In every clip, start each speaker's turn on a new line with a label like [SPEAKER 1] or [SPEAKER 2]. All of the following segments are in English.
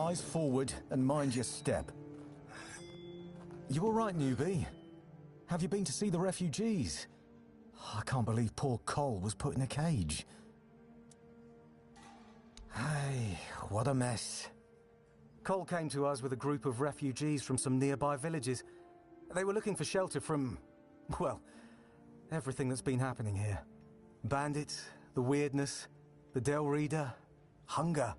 [SPEAKER 1] Eyes forward and mind your step. You all right, newbie? Have you been to see the refugees? I can't believe poor Cole was put in a cage. Hey, what a mess. Cole came to us with a group of refugees from some nearby villages. They were looking for shelter from, well, everything that's been happening here. Bandits, the weirdness, the Del Reader, hunger.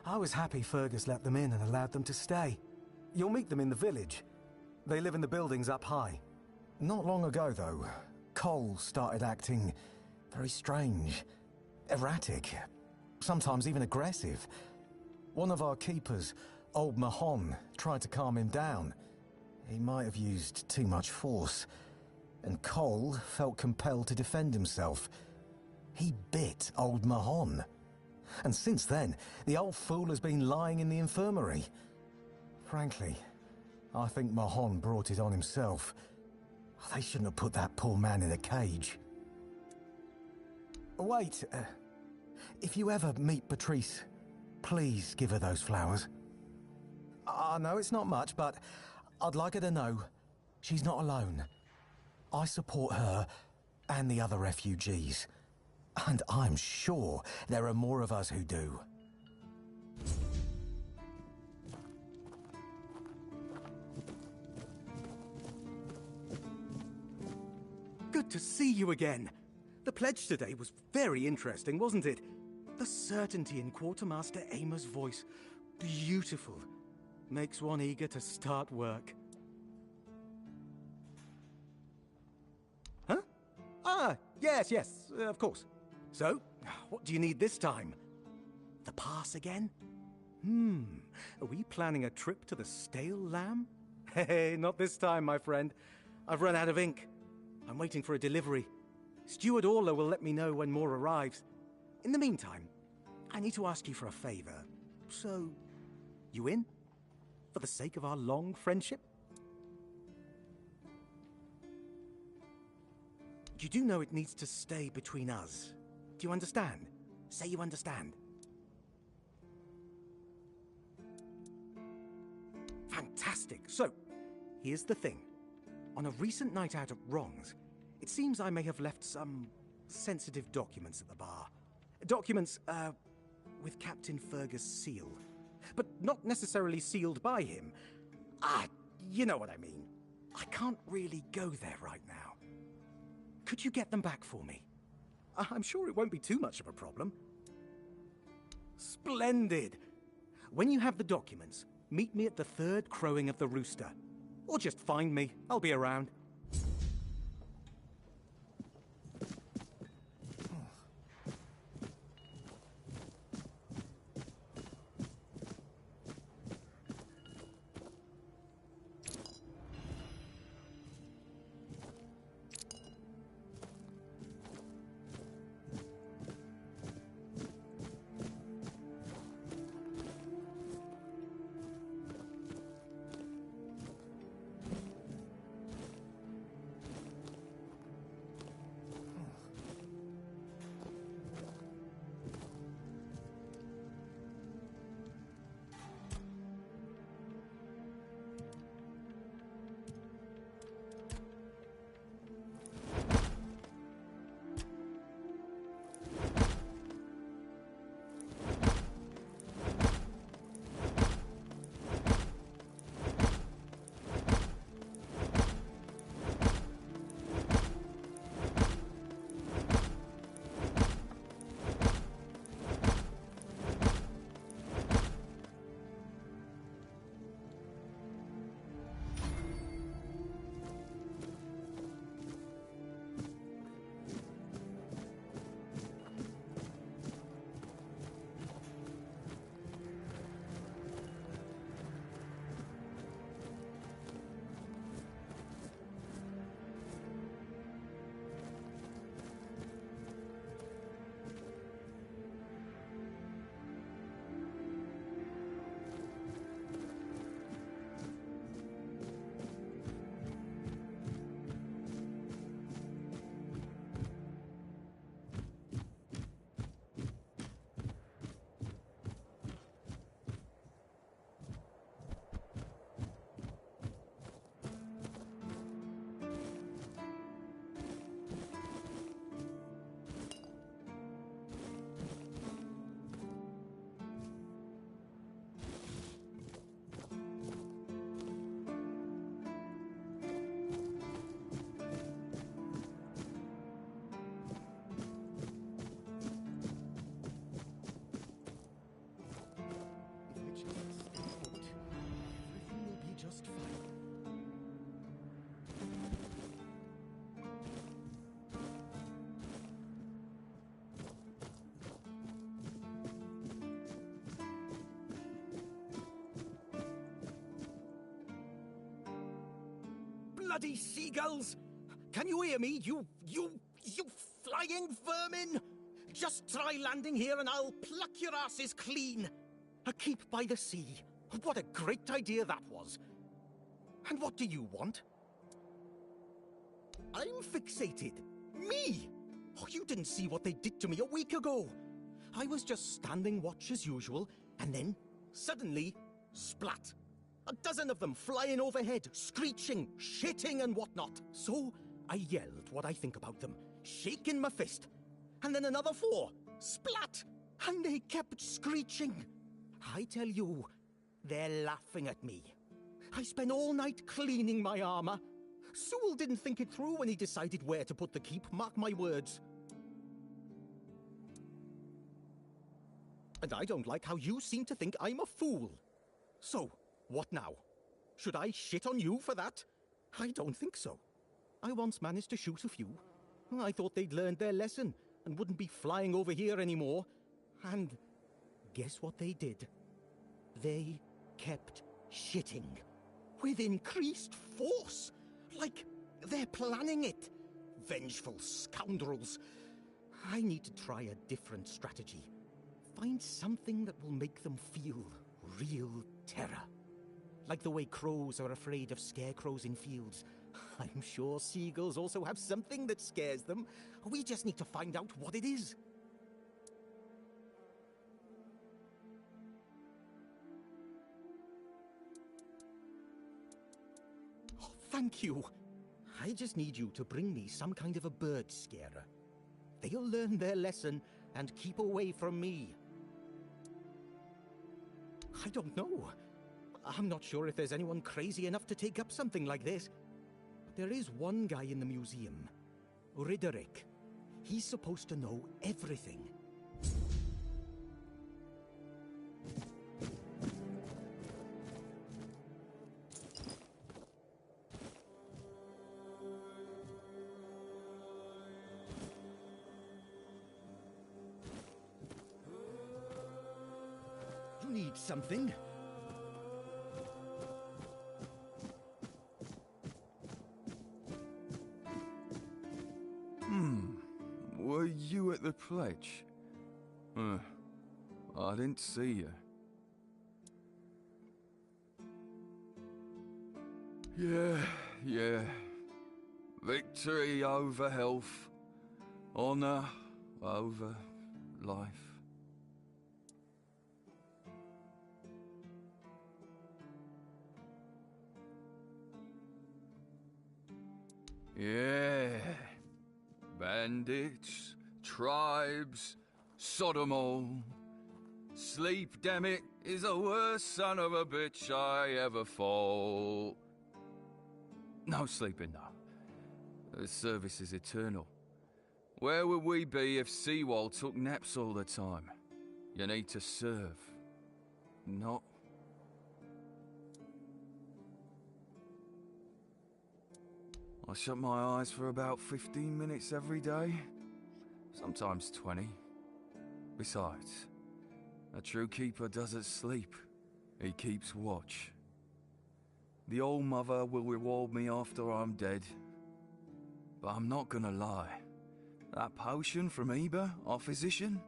[SPEAKER 1] I was happy Fergus let them in and allowed them to stay. You'll meet them in the village. They live in the buildings up high. Not long ago, though, Cole started acting very strange, erratic, sometimes even aggressive. One of our keepers, old Mahon, tried to calm him down. He might have used too much force, and Cole felt compelled to defend himself. He bit old Mahon. And since then, the old fool has been lying in the infirmary. Frankly, I think Mahon brought it on himself. They shouldn't have put that poor man in a cage. Wait, if you ever meet Patrice, please give her those flowers. I know it's not much, but I'd like her to know she's not alone. I support her and the other refugees. And I'm sure there are more of us who do.
[SPEAKER 2] Good to see you again. The pledge today was very interesting, wasn't it? The certainty in Quartermaster Aymer's voice. Beautiful. Makes one eager to start work. Huh? Ah, yes, of course. So, what do you need this time? The pass again? Are we planning a trip to the Stale Lamb? Hey, not this time, my friend. I've run out of ink. I'm waiting for a delivery. Steward Orla will let me know when more arrives. In the meantime, I need to ask you for a favor. So, you in? For the sake of our long friendship? You do know it needs to stay between us. Do you understand? Say you understand. Fantastic. So, here's the thing. On a recent night out at Wrongs, it seems I may have left some sensitive documents at the bar. Documents, with Captain Fergus' seal. But not necessarily sealed by him. You know what I mean. I can't really go there right now. Could you get them back for me? I'm sure it won't be too much of a problem. Splendid! When you have the documents, meet me at the third crowing of the rooster. Or just find me. I'll be around. bloody seagulls! Can you hear me, you flying vermin? Just try landing here and I'll pluck your asses clean. A keep by the sea. What a great idea that was. And what do you want? I'm fixated. Me! Oh, you didn't see what they did to me a week ago. I was just standing watch as usual, and then, suddenly, splat. A dozen of them flying overhead, screeching, shitting and whatnot. So, I yelled what I think about them, shaking my fist. And then another 4, splat! And they kept screeching. I tell you, they're laughing at me. I spent all night cleaning my armor. Sewell didn't think it through when he decided where to put the keep, mark my words. And I don't like how you seem to think I'm a fool. So, what now? Should I shit on you for that? I don't think so. I once managed to shoot a few. I thought they'd learned their lesson and wouldn't be flying over here anymore. And guess what they did? They kept shitting. With increased force. Like they're planning it. Vengeful scoundrels. I need to try a different strategy. Find something that will make them feel real terror. Like the way crows are afraid of scarecrows in fields. I'm sure seagulls also have something that scares them. We just need to find out what it is. Oh, thank you. I just need you to bring me some kind of a bird scarer. They'll learn their lesson and keep away from me. I don't know. I'm not sure if there's anyone crazy enough to take up something like this. But there is one guy in the museum, Riderick. He's supposed to know everything. You need something?
[SPEAKER 3] Were you at the pledge? I didn't see you. Yeah. Victory over health. Honor over life. Yeah. Bandits, tribes, Sodom all. Sleep, damn it, is the worst son of a bitch I ever fought. No sleeping, no. The service is eternal. Where would we be if Seawall took naps all the time? You need to serve, not... I shut my eyes for about 15 minutes every day, sometimes 20. Besides, a true keeper doesn't sleep, he keeps watch. The Old Mother will reward me after I'm dead. But I'm not gonna lie, that potion from Eber, our physician,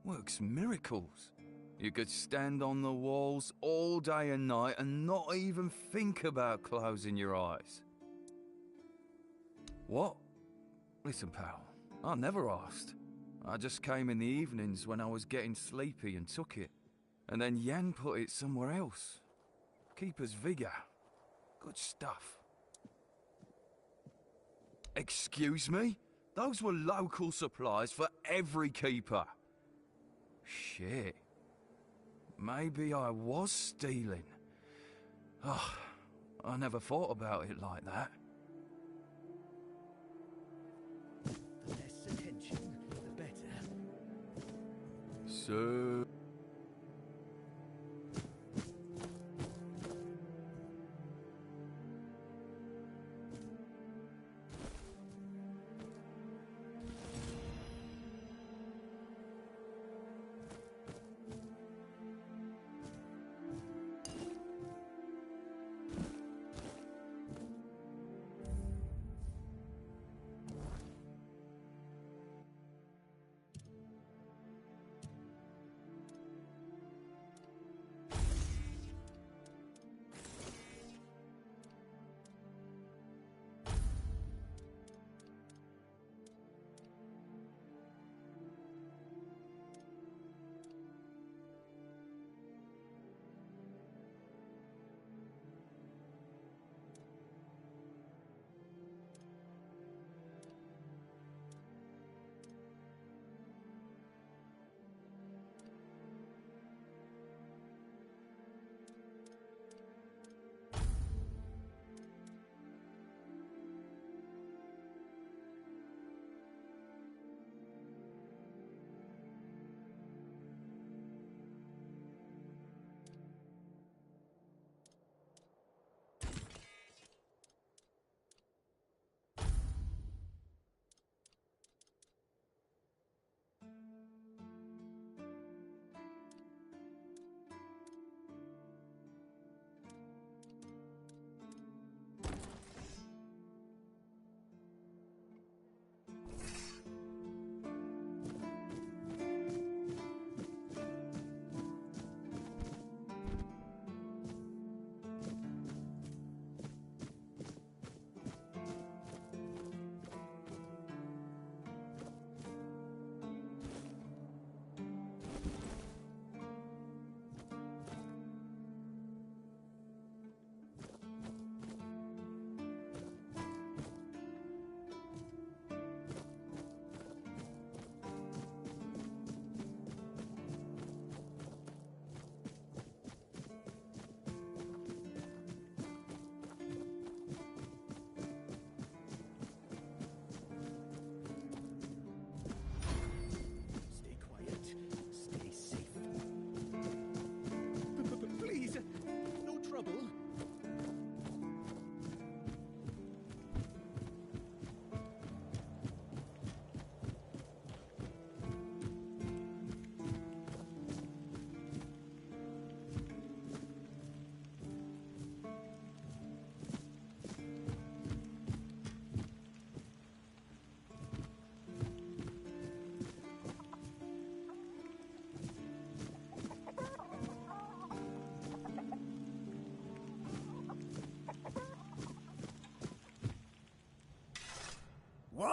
[SPEAKER 3] works miracles. You could stand on the walls all day and night and not even think about closing your eyes. What? Listen, pal, I never asked. I just came in the evenings when I was getting sleepy and took it. And then Yan put it somewhere else. Keeper's vigor. Good stuff. Excuse me? Those were local supplies for every keeper. Shit. Maybe I was stealing. Oh, I never thought about it like that.
[SPEAKER 2] The less attention, the better.
[SPEAKER 3] So...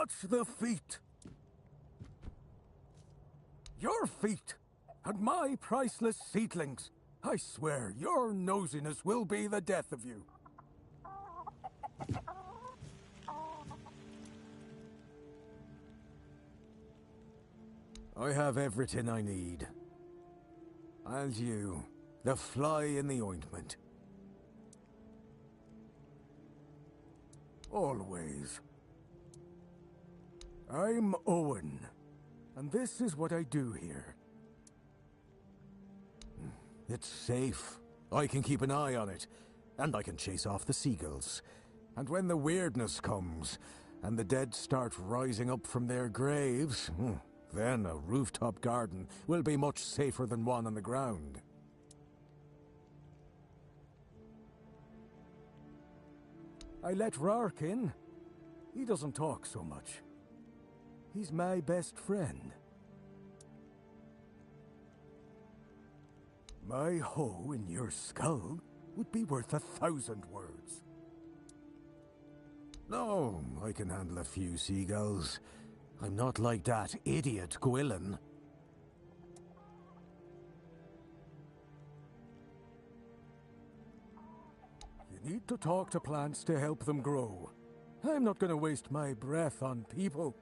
[SPEAKER 4] Watch the feet. Your feet, and my priceless seedlings. I swear, your nosiness will be the death of you. I have everything I need. And you, the fly in the ointment. Always. I'm Owen, and this is what I do here. It's safe. I can keep an eye on it, and I can chase off the seagulls. And when the weirdness comes, and the dead start rising up from their graves, then a rooftop garden will be much safer than one on the ground. I let Rark in. He doesn't talk so much. He's my best friend. My hoe in your skull would be worth 1,000 words. No, I can handle a few seagulls. I'm not like that idiot Gwilyn. You need to talk to plants to help them grow. I'm not going to waste my breath on people.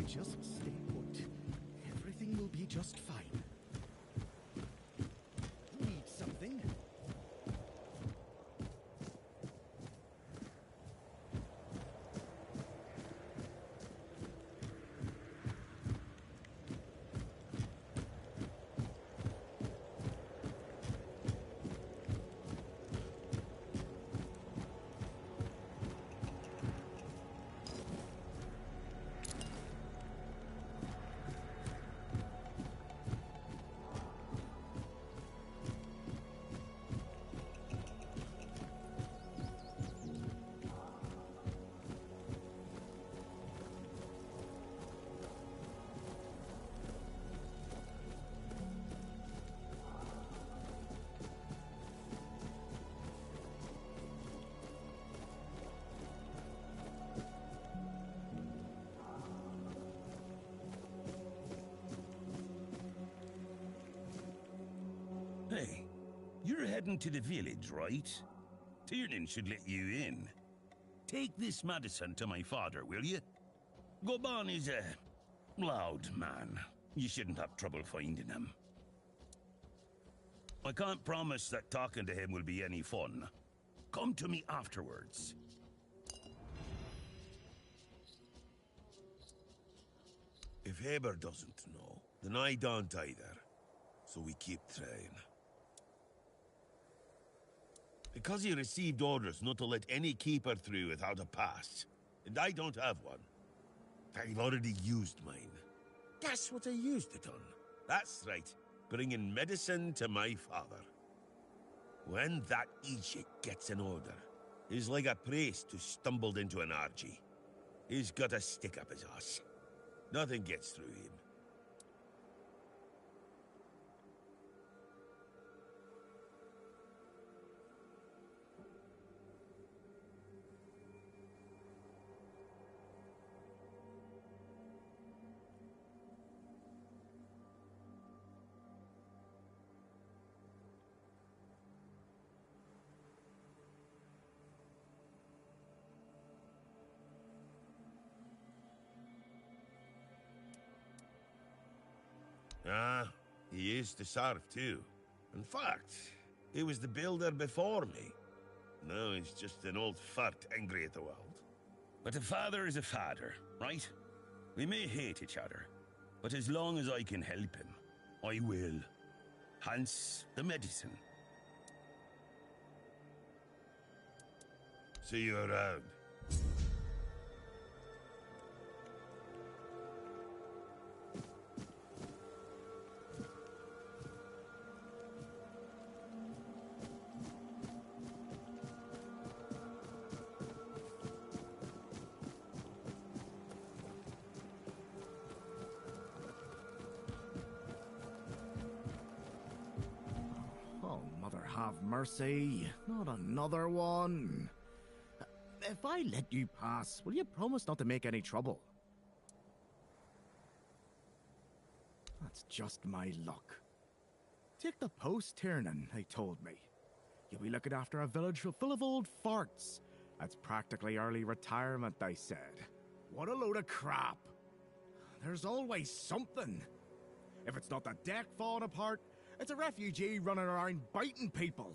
[SPEAKER 2] Just stay put. Everything will be just fine. Need something?
[SPEAKER 5] Hey, you're heading to the village, right? Tiernan should let you in. Take this medicine to my father, will you? Goban is a loud man. You shouldn't have trouble finding him. I can't promise that talking to him will be any fun. Come to me afterwards. If Haber doesn't know, then I don't either. So we keep trying. Because he received orders not to let any keeper through without a pass. And I don't have one. I've already used mine. Guess what I used it on? That's right, bringing medicine to my father. When that Egypt gets an order, he's like a priest who stumbled into an orgy. He's got a stick up his ass. Nothing gets through him. Ah, he used to serve too. In fact, he was the builder before me. Now he's just an old fart angry at the world. But a father is a father, right? We may hate each other, but as long as I can help him, I will. Hence the medicine. See you around.
[SPEAKER 6] Have mercy, not another one. If I let you pass, will you promise not to make any trouble? That's just my luck. Take the post, Tiernan, they told me. You'll be looking after a village full of old farts. That's practically early retirement, they said. What a load of crap. There's always something. If it's not the deck falling apart, it's a refugee running around biting people.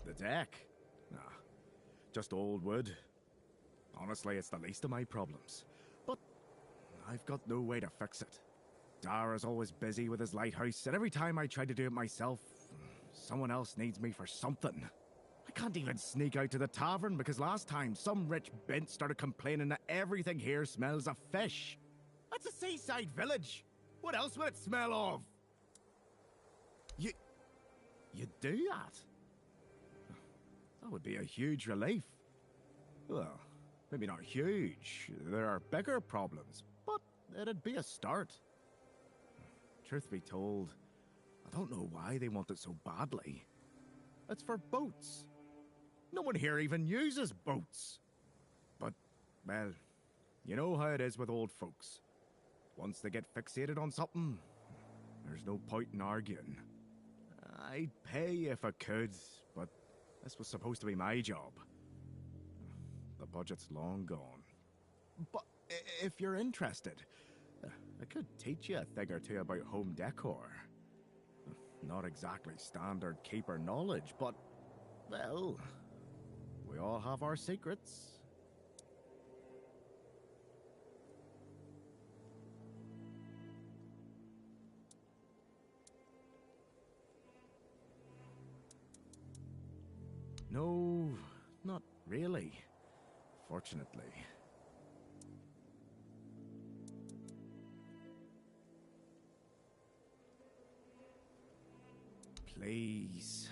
[SPEAKER 6] The deck? Nah, just old wood. Honestly, it's the least of my problems. But I've got no way to fix it. Dara's always busy with his lighthouse, and every time I try to do it myself, someone else needs me for something. I can't even sneak out to the tavern because last time some rich bint started complaining that everything here smells of fish. That's a seaside village. What else would it smell of? You do that? That would be a huge relief. Well, maybe not huge. There are bigger problems, but it'd be a start. Truth be told, I don't know why they want it so badly. It's for boats. No one here even uses boats. But, well, you know how it is with old folks. Once they get fixated on something, there's no point in arguing. I'd pay if I could, but this was supposed to be my job. The budget's long gone. But if you're interested, I could teach you a thing or two about home decor. Not exactly standard keeper knowledge, but, well, we all have our secrets. No, not really, fortunately. Please.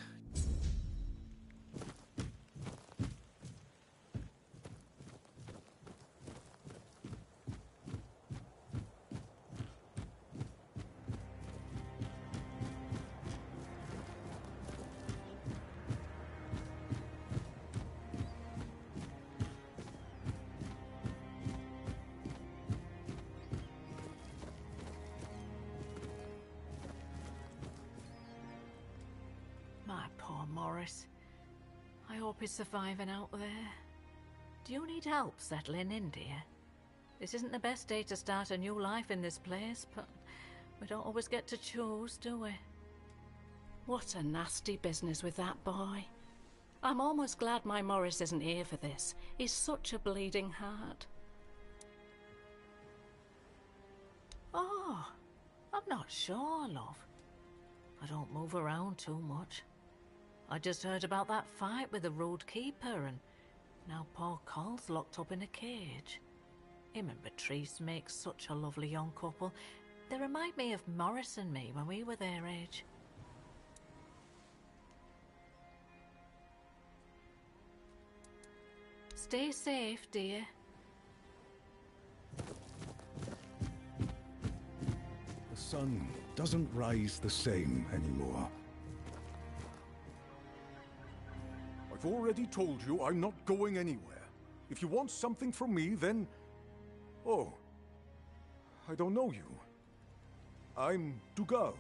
[SPEAKER 7] My poor Morris. I hope he's surviving out there. Do you need help settling in, dear? This isn't the best day to start a new life in this place, but we don't always get to choose, do we? What a nasty business with that boy. I'm almost glad my Morris isn't here for this. He's such a bleeding heart. Oh, I'm not sure, love. I don't move around too much. I just heard about that fight with the road keeper, and now poor Cole's locked up in a cage. Him and Patrice make such a lovely young couple. They remind me of Morris and me when we were their age. Stay safe, dear.
[SPEAKER 2] The sun doesn't rise the same anymore. I've already told you I'm not going anywhere. If you want something from me, then... Oh, I don't know you. I'm Dugald.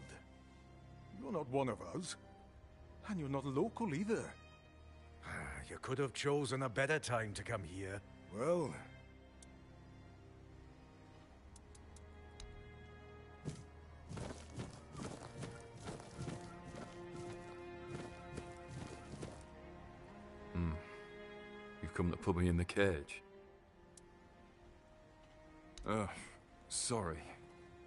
[SPEAKER 2] You're not one of us. And you're not local either.
[SPEAKER 8] You could have chosen a better time to come here.
[SPEAKER 2] Well...
[SPEAKER 3] You've come to put me in the cage. Sorry.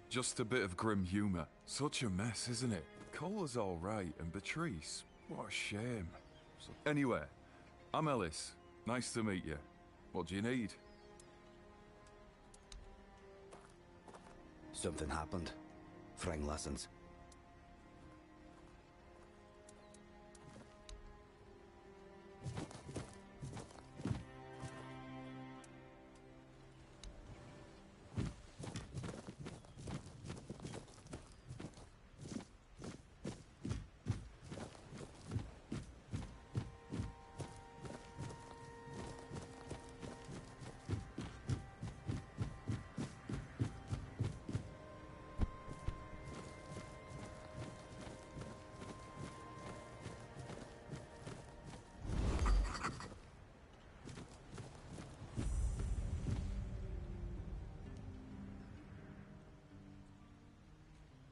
[SPEAKER 3] Just a bit of grim humor. Such a mess, isn't it? Cola's all right, and Patrice, what a shame. Anyway, I'm Ellis. Nice to meet you. What do you need?
[SPEAKER 9] Something happened. Fring lessons.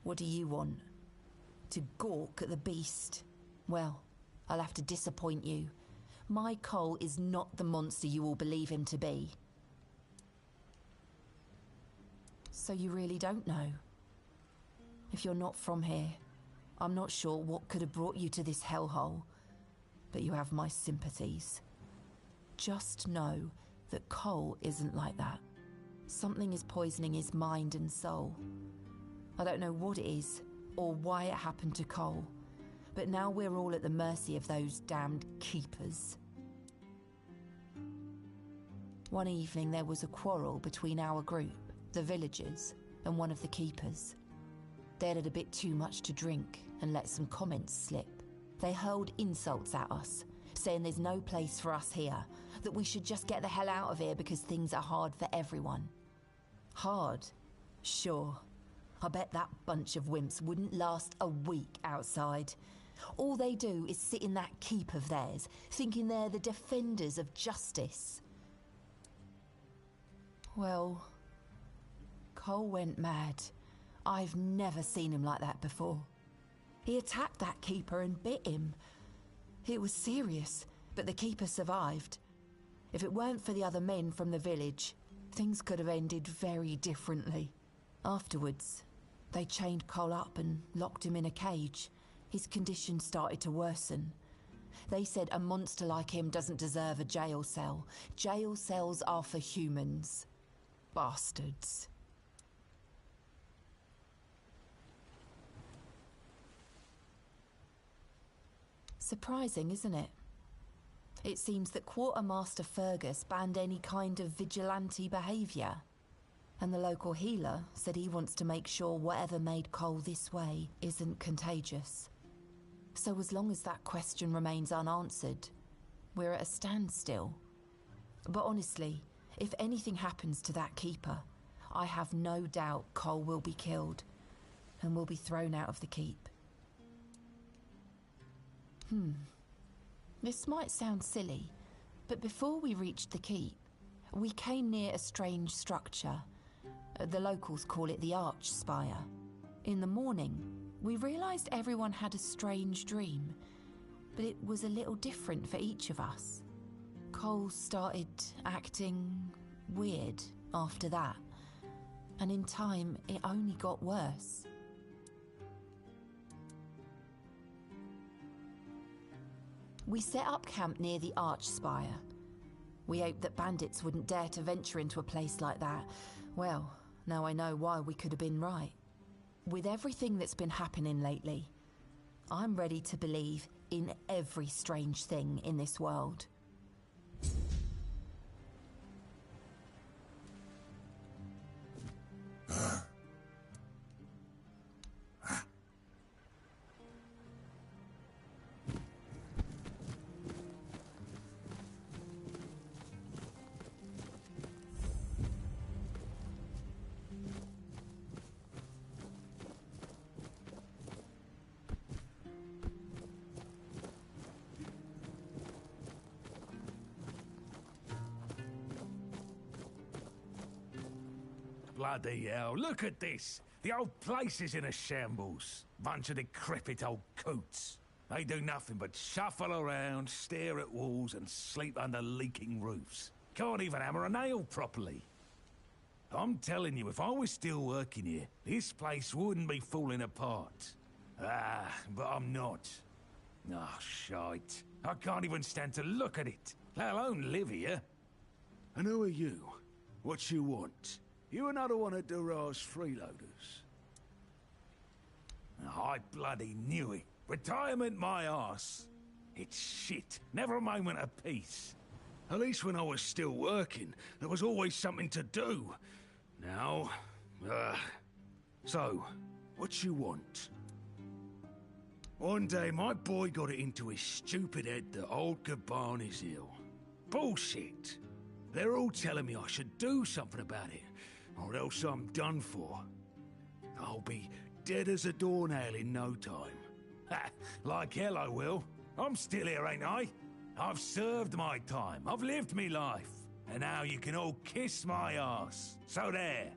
[SPEAKER 10] What do you want? To gawk at the beast? Well, I'll have to disappoint you. My Cole is not the monster you all believe him to be. So you really don't know? If you're not from here, I'm not sure what could have brought you to this hellhole, but you have my sympathies. Just know that Cole isn't like that. Something is poisoning his mind and soul. I don't know what it is, or why it happened to Cole, but now we're all at the mercy of those damned keepers. One evening there was a quarrel between our group, the villagers, and one of the keepers. They'd had a bit too much to drink and let some comments slip. They hurled insults at us, saying there's no place for us here, that we should just get the hell out of here because things are hard for everyone. Hard? Sure. I bet that bunch of wimps wouldn't last a week outside. All they do is sit in that keep of theirs, thinking they're the defenders of justice. Well, Cole went mad. I've never seen him like that before. He attacked that keeper and bit him. It was serious, but the keeper survived. If it weren't for the other men from the village, things could have ended very differently. Afterwards, they chained Cole up and locked him in a cage. His condition started to worsen. They said a monster like him doesn't deserve a jail cell. Jail cells are for humans. Bastards. Surprising, isn't it? It seems that Quartermaster Fergus banned any kind of vigilante behaviour. And the local healer said he wants to make sure whatever made Cole this way isn't contagious. So as long as that question remains unanswered, we're at a standstill. But honestly, if anything happens to that keeper, I have no doubt Cole will be killed and will be thrown out of the keep. This might sound silly, but before we reached the keep, we came near a strange structure. The locals call it the Arch Spire. In the morning, we realised everyone had a strange dream. but it was a little different for each of us. Cole started acting weird after that, and in time it only got worse. We set up camp near the arch spire. We hoped that bandits wouldn't dare to venture into a place like that. Well, now I know why we could have been right. With everything that's been happening lately, I'm ready to believe in every strange thing in this world.
[SPEAKER 5] Bloody hell, look at this! The old place is in a shambles. Bunch of decrepit old coots. They do nothing but shuffle around, stare at walls and sleep under leaking roofs. Can't even hammer a nail properly. I'm telling you, if I was still working here, this place wouldn't be falling apart. Ah, but I'm not. Oh, shite. I can't even stand to look at it, let alone live here. And who are you? What you want? You another one of Durar's freeloaders? I bloody knew it. Retirement my arse. It's shit. Never a moment of peace. At least when I was still working, there was always something to do. Now, so, what you want? One day, my boy got it into his stupid head that old Gaban is ill. Bullshit. They're all telling me I should do something about it, or else I'm done for. I'll be dead as a doornail in no time. Ha! Like hell I will. I'm still here, ain't I? I've served my time. I've lived me life. And now you can all kiss my arse. So there.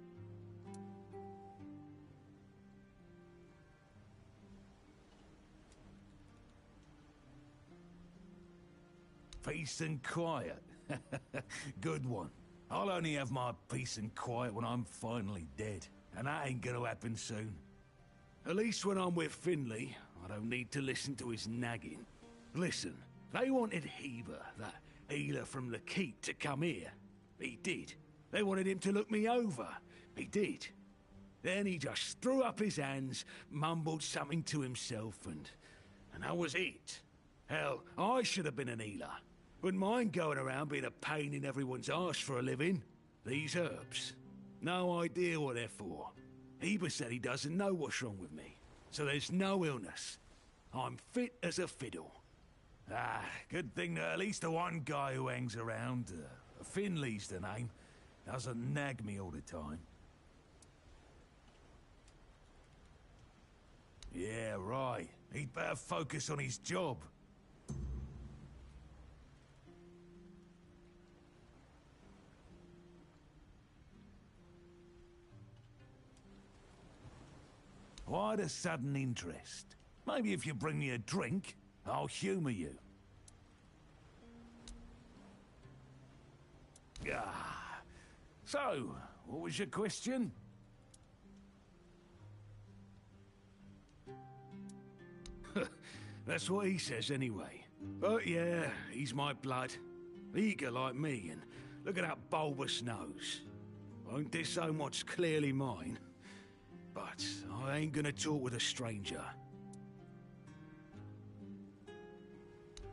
[SPEAKER 5] Peace and quiet. Good one. I'll only have my peace and quiet when I'm finally dead. And that ain't gonna happen soon. At least when I'm with Finley, I don't need to listen to his nagging. Listen, they wanted Heber, that healer from the keep, to come here. He did. They wanted him to look me over. He did. Then he just threw up his hands, mumbled something to himself, and that was it. Hell, I should have been an healer. Wouldn't mind going around being a pain in everyone's arse for a living. These herbs. No idea what they're for. Heber said he doesn't know what's wrong with me, so there's no illness. I'm fit as a fiddle. Ah, good thing that at least the one guy who hangs around, Finley's the name, doesn't nag me all the time. Yeah, right. He'd better focus on his job. Why the sudden interest? Maybe if you bring me a drink, I'll humor you. Ah. So, what was your question? That's what he says anyway. But yeah, he's my blood. Eager like me, and look at that bulbous nose. Won't disown what's clearly mine. But I ain't gonna talk with a stranger.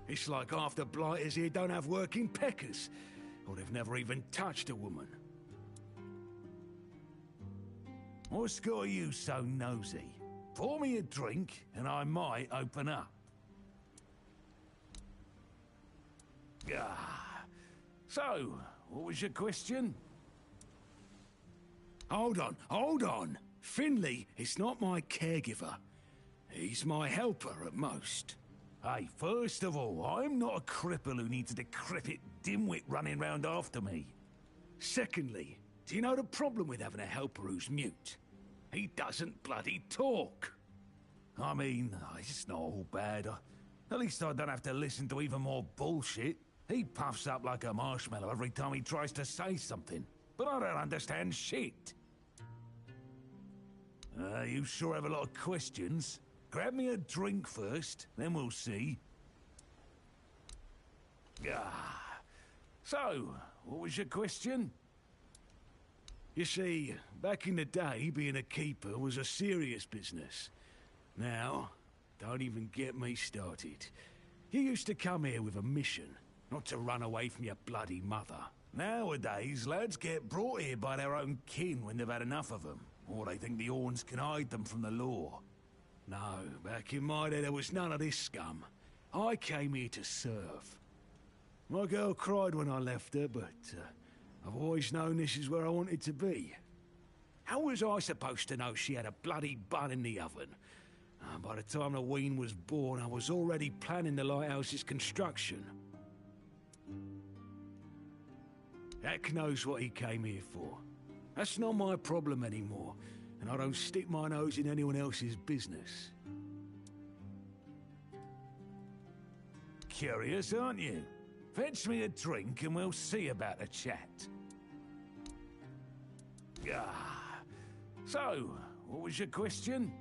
[SPEAKER 5] It's like half the blighters here don't have working peckers, or they've never even touched a woman. What's got you so nosy? Pour me a drink, and I might open up. Ah. So, what was your question? Hold on. Finley is not my caregiver. He's my helper at most. Hey, first of all, I'm not a cripple who needs a decrepit dimwit running round after me. Secondly, do you know the problem with having a helper who's mute? He doesn't bloody talk. I mean, it's not all bad. At least I don't have to listen to even more bullshit. He puffs up like a marshmallow every time he tries to say something. But I don't understand shit. You sure have a lot of questions. Grab me a drink first, then we'll see. So, what was your question? You see, back in the day, being a keeper was a serious business. Now, don't even get me started. You used to come here with a mission, not to run away from your bloody mother. Nowadays, lads get brought here by their own kin when they've had enough of them, or they think the Orns can hide them from the law. No, back in my day there was none of this scum. I came here to serve. My girl cried when I left her, but I've always known this is where I wanted to be. How was I supposed to know she had a bloody bun in the oven? By the time the wean was born, I was already planning the lighthouse's construction. Heck knows what he came here for. That's not my problem anymore, and I don't stick my nose in anyone else's business. Curious, aren't you? Fetch me a drink and we'll see about a chat. So, what was your question?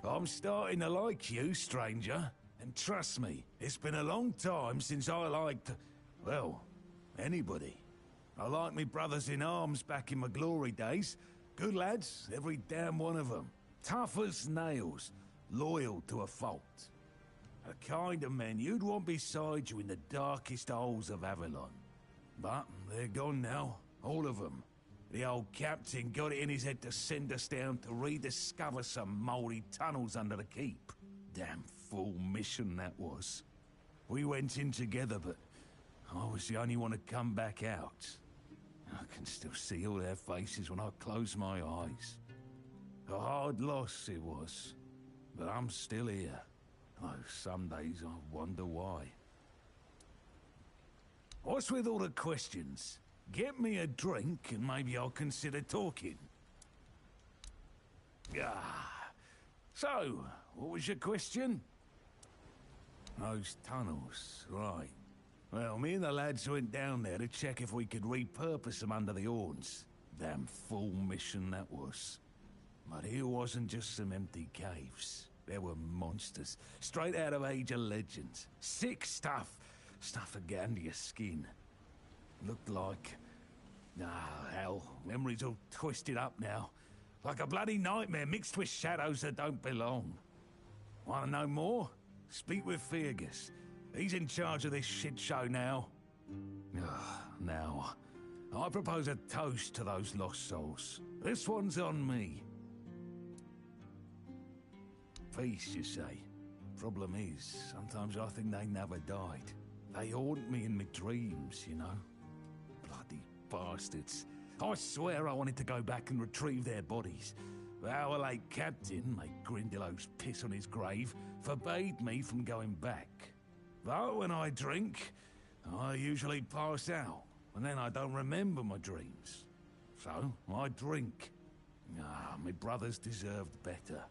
[SPEAKER 5] I'm starting to like you, stranger. And trust me, it's been a long time since I liked, well, anybody. I liked me brothers in arms back in my glory days. Good lads, every damn one of them. Tough as nails, loyal to a fault. The kind of men you'd want beside you in the darkest holes of Avalon. But they're gone now, all of them. The old captain got it in his head to send us down to rediscover some mouldy tunnels under the keep. Damn fool mission that was. We went in together, but I was the only one to come back out. I can still see all their faces when I close my eyes. A hard loss it was, but I'm still here. Though some days I wonder why. What's with all the questions? Get me a drink and maybe I'll consider talking. So, what was your question? Those tunnels, right. Well, me and the lads went down there to check if we could repurpose them under the Orns. Damn fool mission that was. But here wasn't just some empty caves. There were monsters, straight out of Age of Legends. Sick stuff. Stuff to get under your skin. Looked like... hell, memories all twisted up now. Like a bloody nightmare mixed with shadows that don't belong. Want to know more? Speak with Fergus. He's in charge of this shit show now. Now, I propose a toast to those lost souls. This one's on me. Peace, you say. Problem is, sometimes I think they never died. They haunt me in my dreams, you know. Bloody bastards. I swear I wanted to go back and retrieve their bodies. But our late captain, made Grindelows piss on his grave, forbade me from going back. But when I drink, I usually pass out, and then I don't remember my dreams. So, I drink. My brothers deserved better.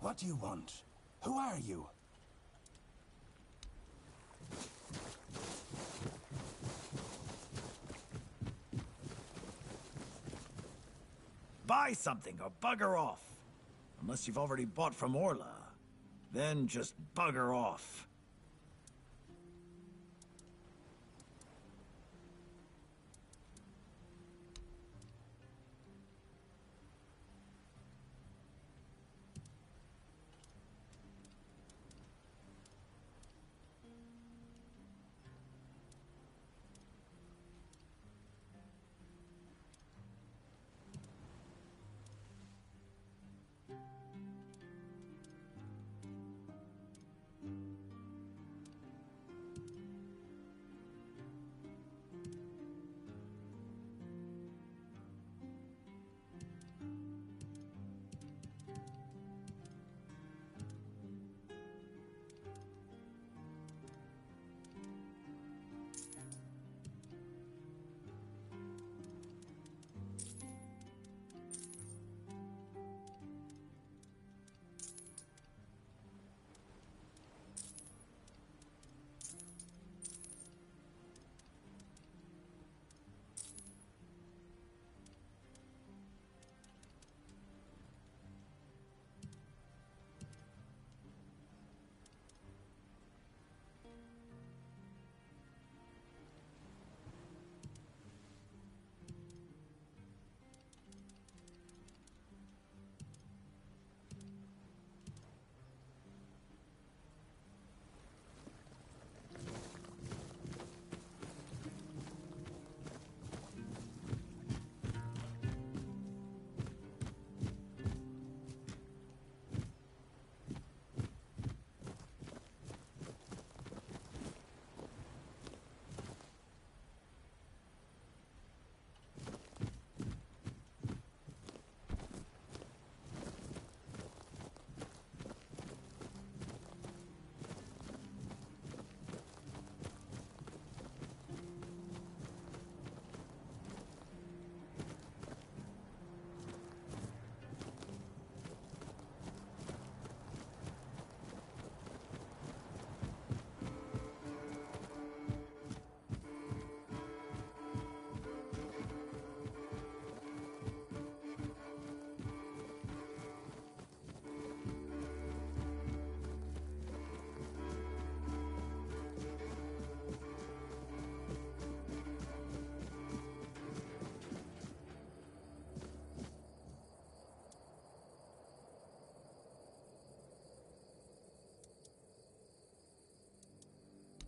[SPEAKER 11] What do you want? Who are you?
[SPEAKER 12] Buy something or bugger off. Unless you've already bought from Orla. Then just bugger off.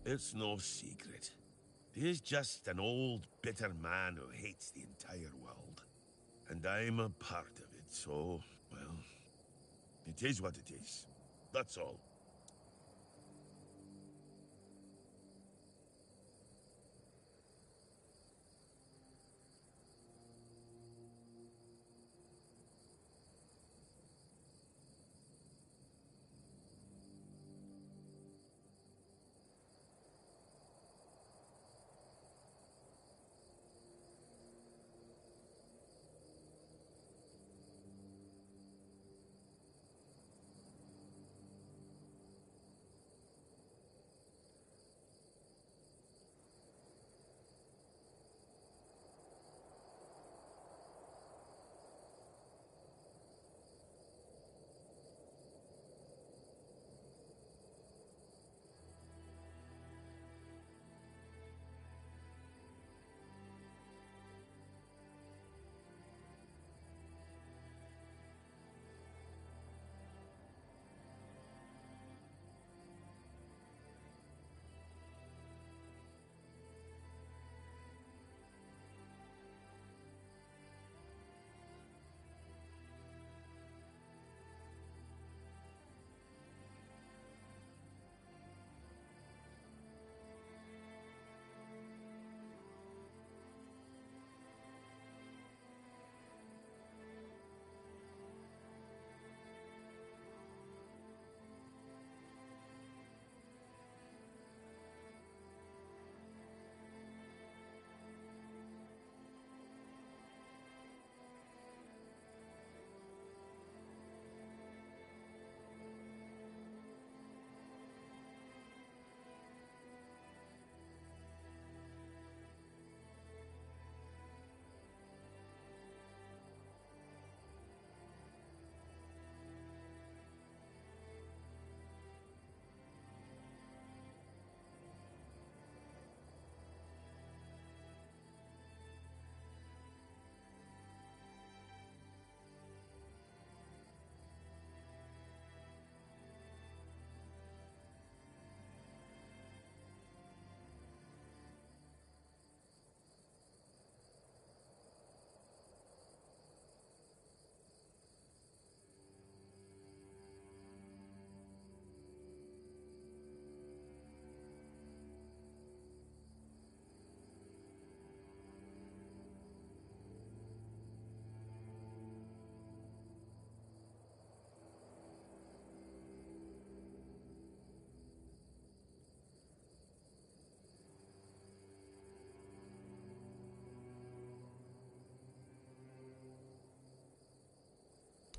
[SPEAKER 5] It's no secret. He's just an old, bitter man who hates the entire world. And I'm a part of it, so, well, it is what it is. That's all.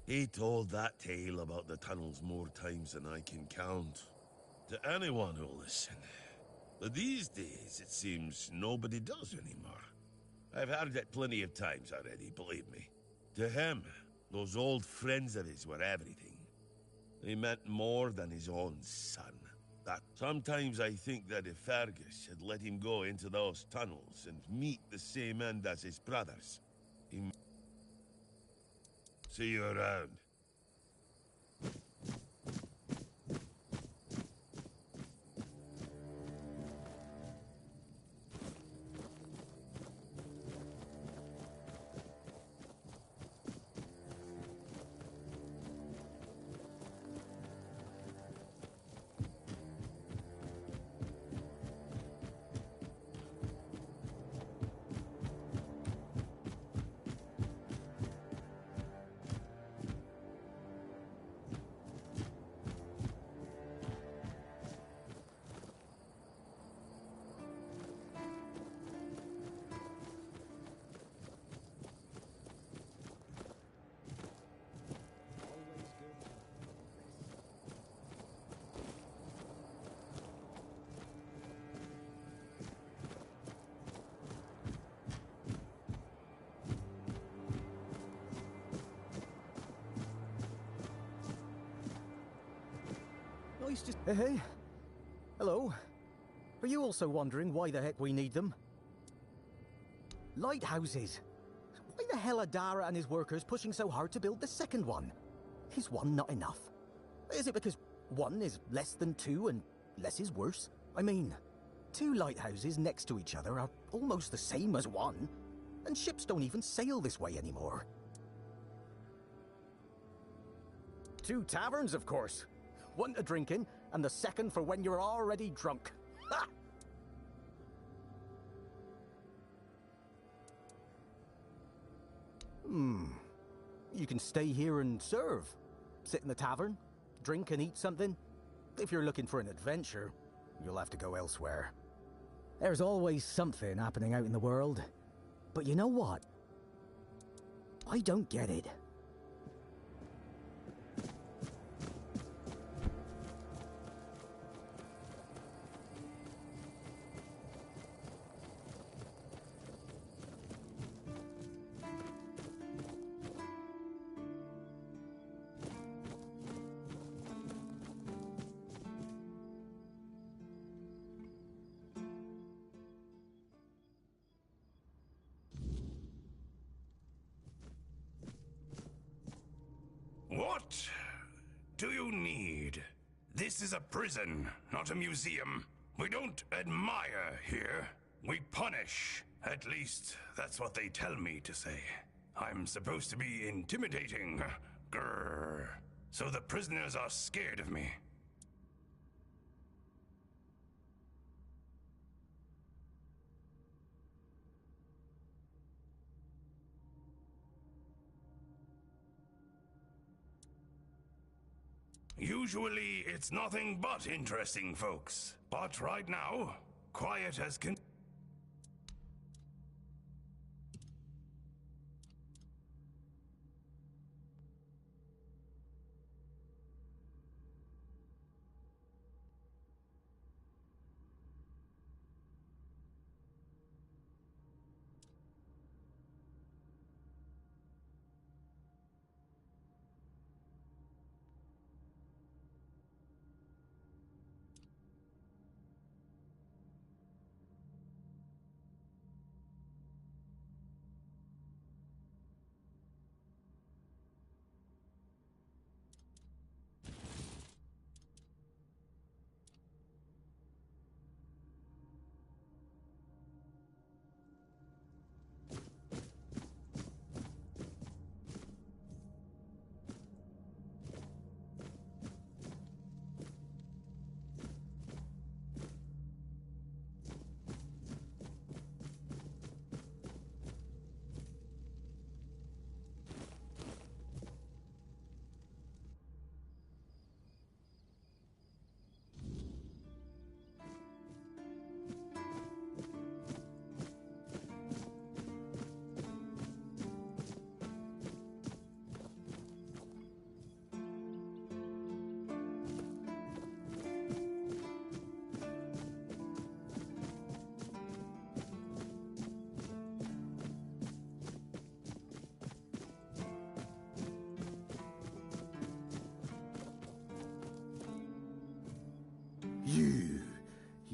[SPEAKER 5] He told that tale about the tunnels more times than I can count. To anyone who'll listen. But these days, it seems nobody does anymore. I've heard it plenty of times already, believe me. To him, those old friends of his were everything. They meant more than his own son. That sometimes I think that if Fergus had let him go into those tunnels and meet the same end as his brothers, he... See you around.
[SPEAKER 1] Hey. Hello. Are you also wondering why the heck we need them? Lighthouses. Why the hell are Dara and his workers pushing so hard to build the second one? Is one not enough? Is it because one is less than two and less is worse? I mean, two lighthouses next to each other are almost the same as one, and ships don't even sail this way anymore. Two taverns, of course. One to drink in, and the second for when you're already drunk. Ha! You can stay here and serve. Sit in the tavern, drink and eat something. If you're looking for an adventure, you'll have to go elsewhere. There's always something happening out in the world. But you know what? I don't get it.
[SPEAKER 13] What do you need? This is a prison, not a museum. We don't admire here. We punish. At least, that's what they tell me to say. I'm supposed to be intimidating. Grrr. So the prisoners are scared of me. Usually, it's nothing but interesting, folks. But right now, quiet as can...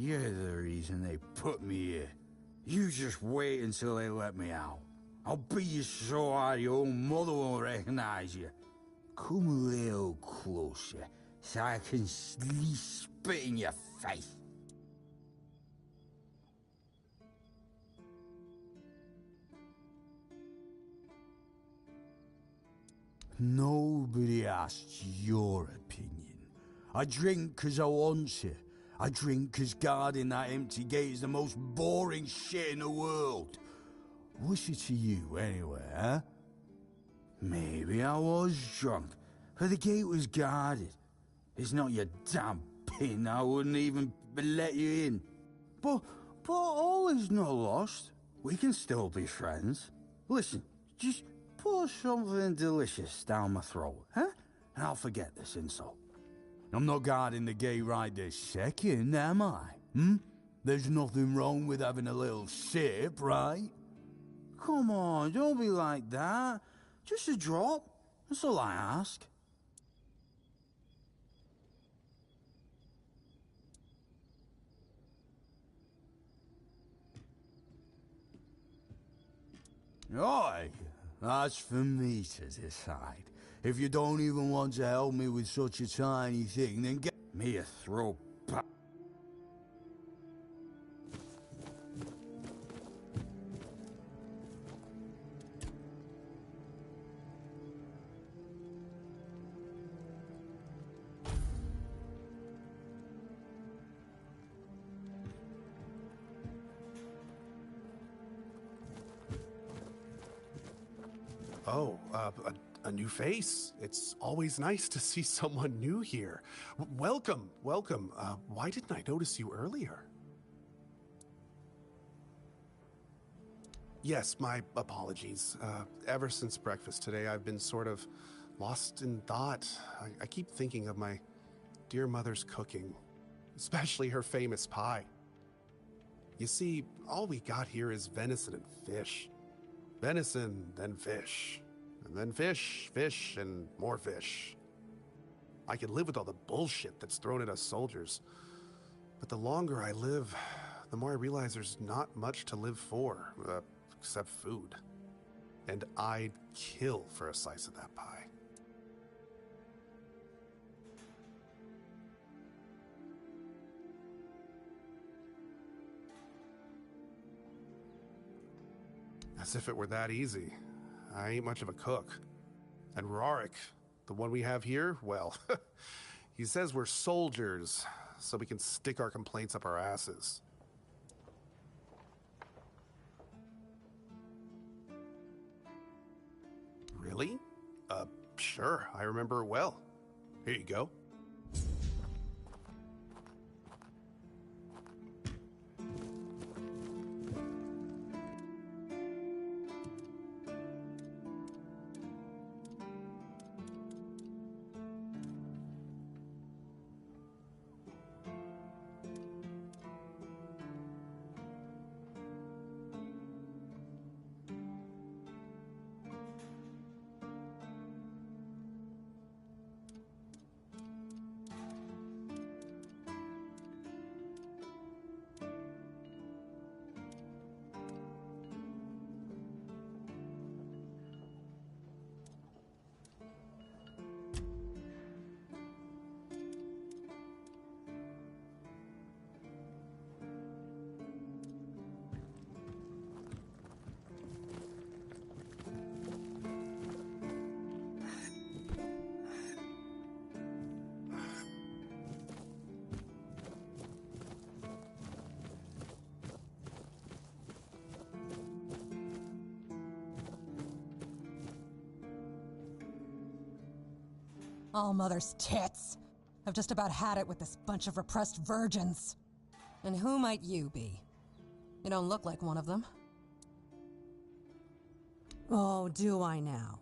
[SPEAKER 3] You're the reason they put me here. You just wait until they let me out. I'll beat you so hard your own mother won't recognize you. Come a little closer, so I can at least spit in your face. Nobody asked your opinion. I drink 'cause I want to. I drink 'cause guarding that empty gate is the most boring shit in the world. What's it to you, anyway, huh? Maybe I was drunk, but the gate was guarded. It's not your damn pin, I wouldn't even let you in. But all is not lost. We can still be friends. Listen, just pour something delicious down my throat, huh? And I'll forget this insult. I'm not guarding the gate right this second, am I? There's nothing wrong with having a little sip, right? Come on, don't be like that. Just a drop. That's all I ask. Aye, that's for me to decide. If you don't even want to help me with such a tiny thing, then get me a throw back.
[SPEAKER 14] Oh, a new face. It's always nice to see someone new here. Welcome, welcome. Why didn't I notice you earlier? Yes, my apologies. Ever since breakfast today, I've been sort of lost in thought. I keep thinking of my dear mother's cooking, especially her famous pie. You see, all we got here is venison and fish. Venison, then fish. And then fish, fish, and more fish. I could live with all the bullshit that's thrown at us soldiers. But the longer I live, the more I realize there's not much to live for, except food. And I'd kill for a slice of that pie. As if it were that easy. I ain't much of a cook. And Rorik, the one we have here, well, he says we're soldiers, so we can stick our complaints up our asses. Really? Sure, I remember it well. Here you go.
[SPEAKER 15] All mother's tits. I've just about had it with this bunch of repressed virgins. And who might you be? You don't look like one of them. Oh, do I now?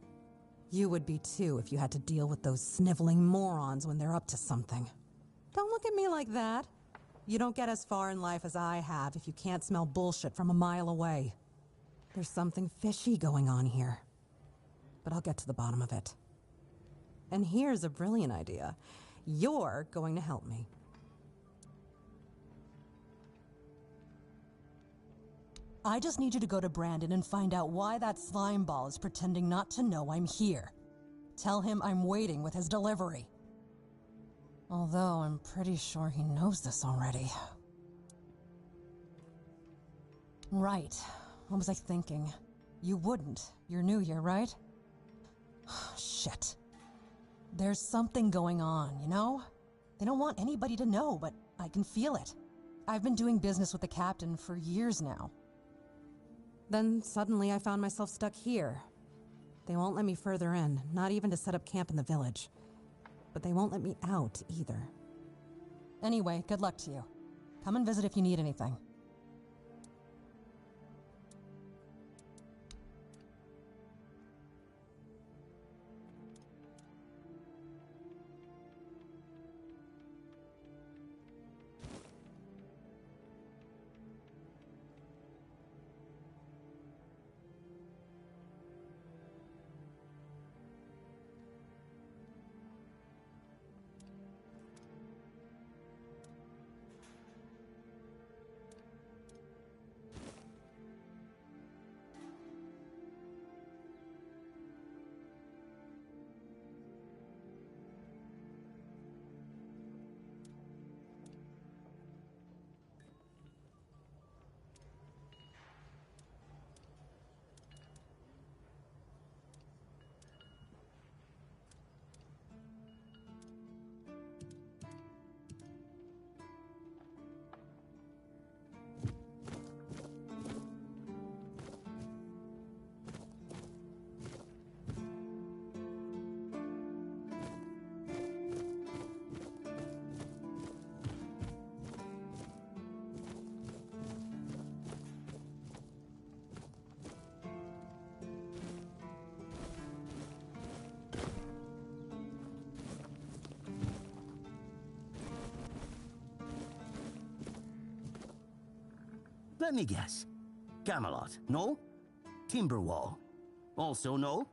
[SPEAKER 15] You would be too if you had to deal with those sniveling morons when they're up to something. Don't look at me like that. You don't get as far in life as I have if you can't smell bullshit from a mile away. There's something fishy going on here. But I'll get to the bottom of it. And here's a brilliant idea. You're going to help me. I just need you to go to Brandon and find out why that slime ball is pretending not to know I'm here. Tell him I'm waiting with his delivery. Although I'm pretty sure he knows this already. Right. What was I thinking? You wouldn't. You're new here, right? Shit. There's something going on, you know? They don't want anybody to know, but I can feel it. I've been doing business with the captain for years now. Then suddenly I found myself stuck here. They won't let me further in, not even to set up camp in the village. But they won't let me out either. Anyway, good luck to you. Come and visit if you need anything.
[SPEAKER 5] Let me guess. Camelot, no? Timberwall, also no?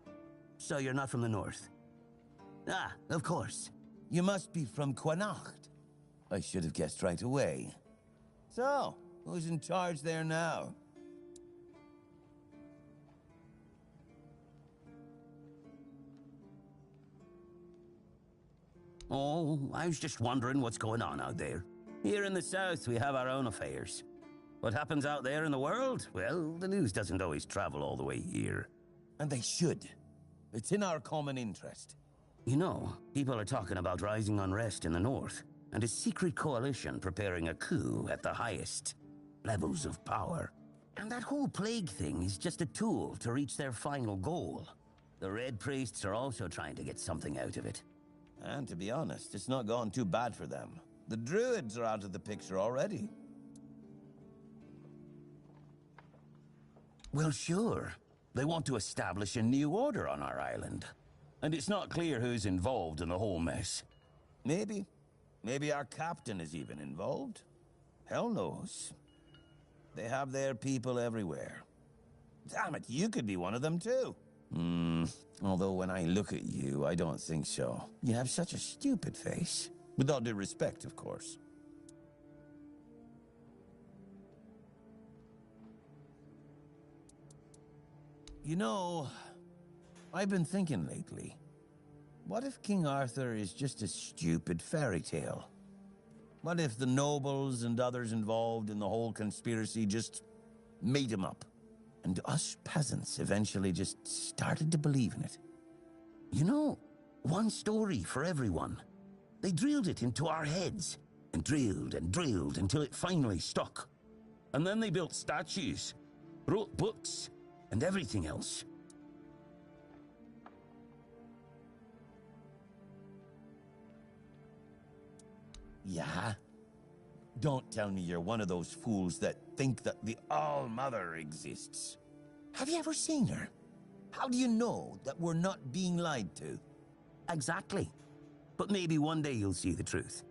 [SPEAKER 5] So you're not from the north? Ah, of course. You must be from Quanacht. I should have guessed right away. So, who's in charge there now? Oh, I was just wondering what's going on out there. Here in the south, we have our own affairs. What happens out there in the world? Well, the news doesn't always travel all the way here. And they should. It's in our common interest. You know, people are talking about rising unrest in the north, and a secret coalition preparing a coup at the highest levels of power. And that whole plague thing is just a tool to reach their final goal. The Red Priests are also trying to get something out of it. And to be honest, it's not gone too bad for them. The Druids are out of the picture already. Well, sure. They want to establish a new order on our island. And it's not clear who's involved in the whole mess. Maybe. Maybe our captain is even involved. Hell knows. They have their people everywhere. Damn it, you could be one of them too. Although when I look at you, I don't think so. You have such a stupid face. With all due respect, of course. You know, I've been thinking lately. What if King Arthur is just a stupid fairy tale? What if the nobles and others involved in the whole conspiracy just made him up? And us peasants eventually just started to believe in it. You know, one story for everyone. They drilled it into our heads, and drilled until it finally stuck. And then they built statues, wrote books, and everything else. Yeah? Don't tell me you're one of those fools that think that the All-Mother exists. Have you ever seen her? How do you know that we're not being lied to? Exactly. But maybe one day you'll see the truth.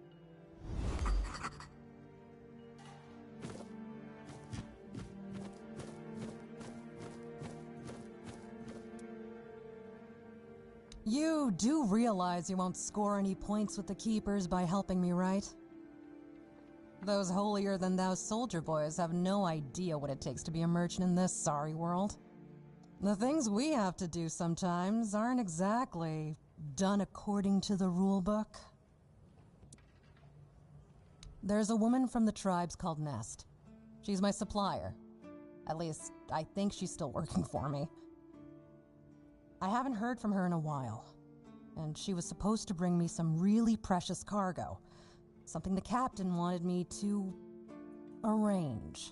[SPEAKER 15] You do realize you won't score any points with the Keepers by helping me, right? Those holier-than-thou soldier boys have no idea what it takes to be a merchant in this sorry world. The things we have to do sometimes aren't exactly done according to the rulebook. There's a woman from the tribes called Nest. She's my supplier. At least, I think she's still working for me. I haven't heard from her in a while, and she was supposed to bring me some really precious cargo. Something the captain wanted me to arrange.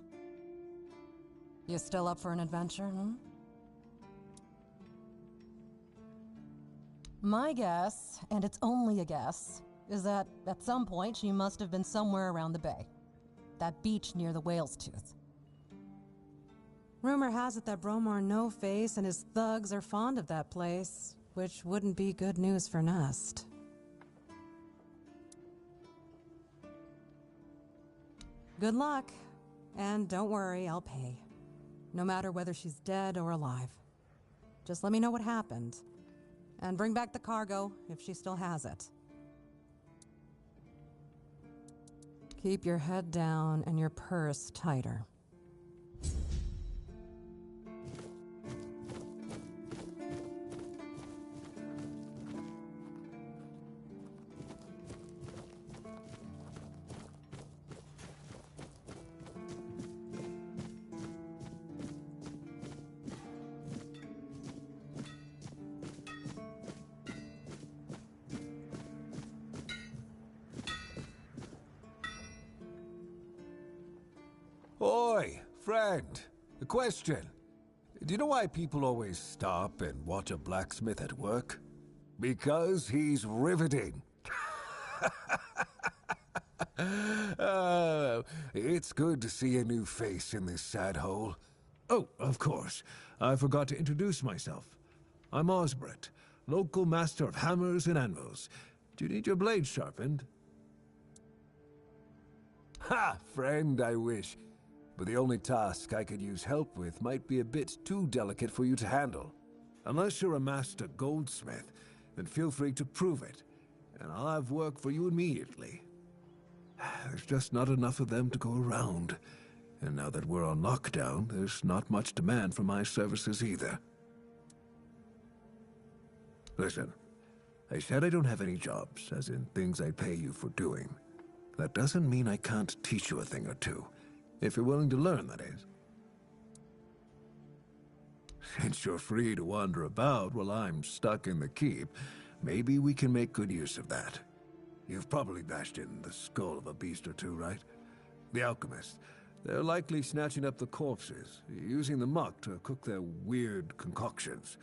[SPEAKER 15] You still up for an adventure, My guess, and it's only a guess, is that at some point she must have been somewhere around the bay. That beach near the Whale's Tooth. Rumor has it that Bromar No-Face and his thugs are fond of that place, which wouldn't be good news for Nest. Good luck, and don't worry, I'll pay. No matter whether she's dead or alive. Just let me know what happened, and bring back the cargo if she still has it. Keep your head down and your purse tighter.
[SPEAKER 4] Oi, friend. A question. Do you know why people always stop and watch a blacksmith at work? Because he's riveting. It's good to see a new face in this sad hole.
[SPEAKER 16] Oh, of course. I forgot to introduce myself. I'm Osbert, local master of hammers and anvils. Do you need your blade sharpened?
[SPEAKER 4] Ha! Friend, I wish. But the only task I could use help with might be a bit too delicate for you to handle.
[SPEAKER 16] Unless you're a master goldsmith, then feel free to prove it, and I'll have work for you immediately. There's just not enough of them to go around, and now that we're on lockdown, there's not much demand for my services either. Listen, I said I don't have any jobs, as in things I pay you for doing. That doesn't mean I can't teach you a thing or two. If you're willing to learn, that is. Since you're free to wander about while I'm stuck in the keep, maybe we can make good use of that. You've probably bashed in the skull of a beast or two, right? The alchemists. They're likely snatching up the corpses, using the muck to cook their weird concoctions.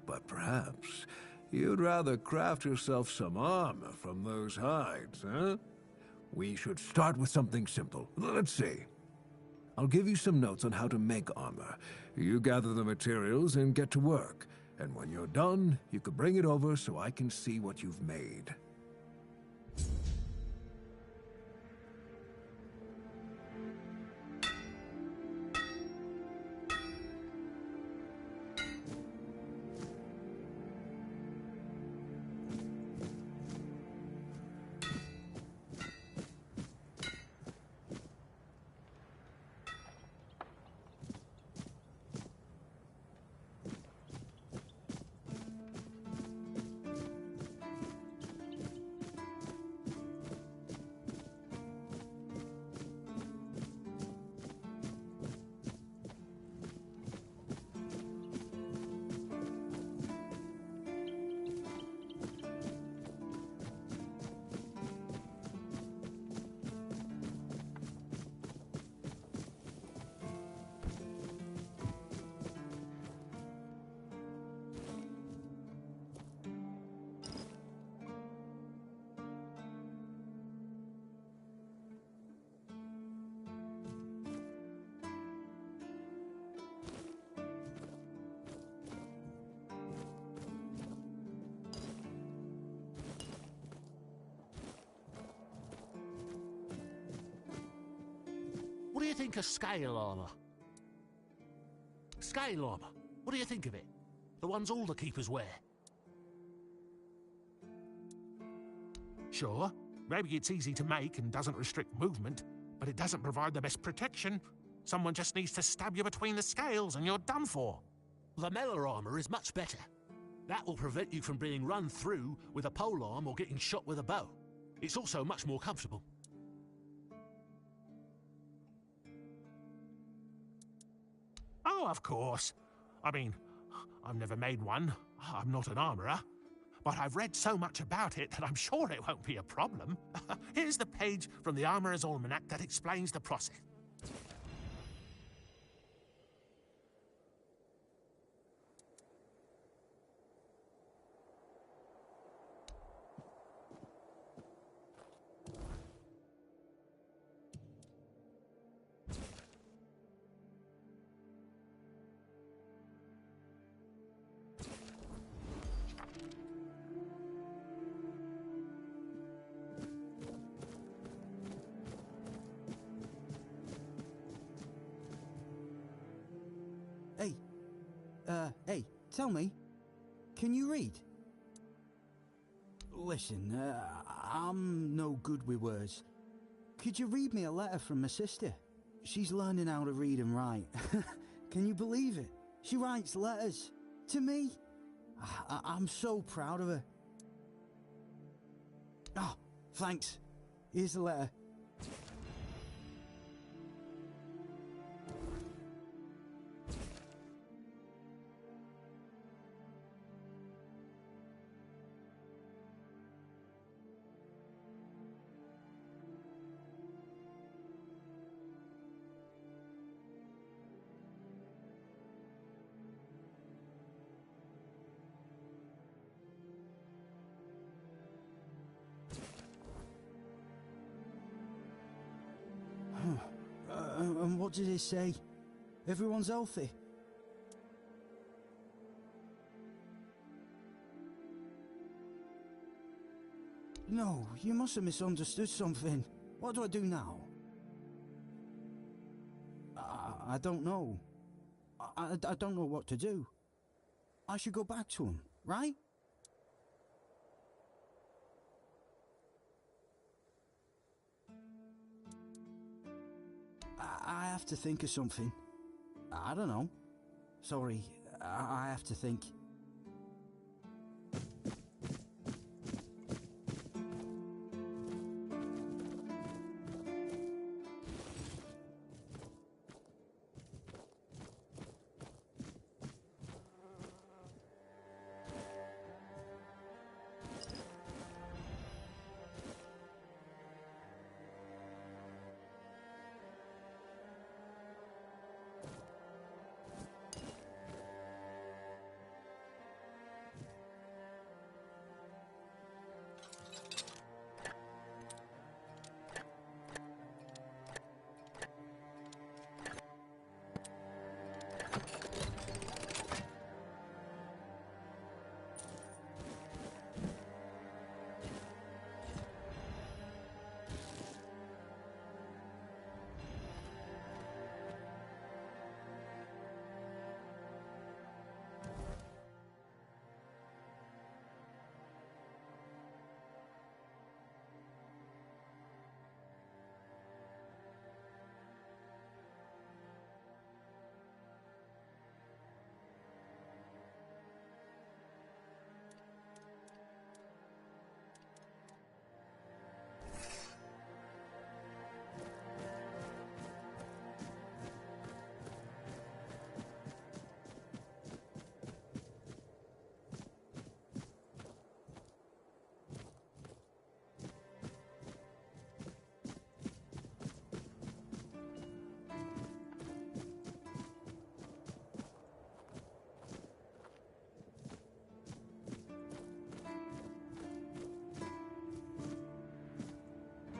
[SPEAKER 16] But perhaps you'd rather craft yourself some armor from those hides, huh? We should start with something simple. Let's see. I'll give you some notes on how to make armor. You gather the materials and get to work. And when you're done, you can bring it over so I can see what you've made.
[SPEAKER 17] What do you think of scale armor? Scale armor. What do you think of it? The ones all the keepers wear. Sure, maybe it's easy to make and doesn't restrict movement, but it doesn't provide the best protection. Someone just needs to stab you between the scales and you're done for.
[SPEAKER 18] The melee armor is much better. That will prevent you from being run through with a polearm or getting shot with a bow. It's also much more comfortable.
[SPEAKER 17] Oh, of course. I mean, I've never made one. I'm not an armorer. But I've read so much about it that I'm sure it won't be a problem. Here's the page from the Armorer's Almanac that explains the process.
[SPEAKER 19] Hey, tell me, can you read? Listen, I'm no good with words. Could you read me a letter from my sister? She's learning how to read and write. Can you believe it? She writes letters to me. I'm so proud of her. Oh, thanks. Here's the letter. And what did it say? Everyone's healthy? No, you must have misunderstood something. What do I do now? I don't know. I don't know what to do. I should go back to him, right? I have to think of something. I don't know. Sorry, I have to think.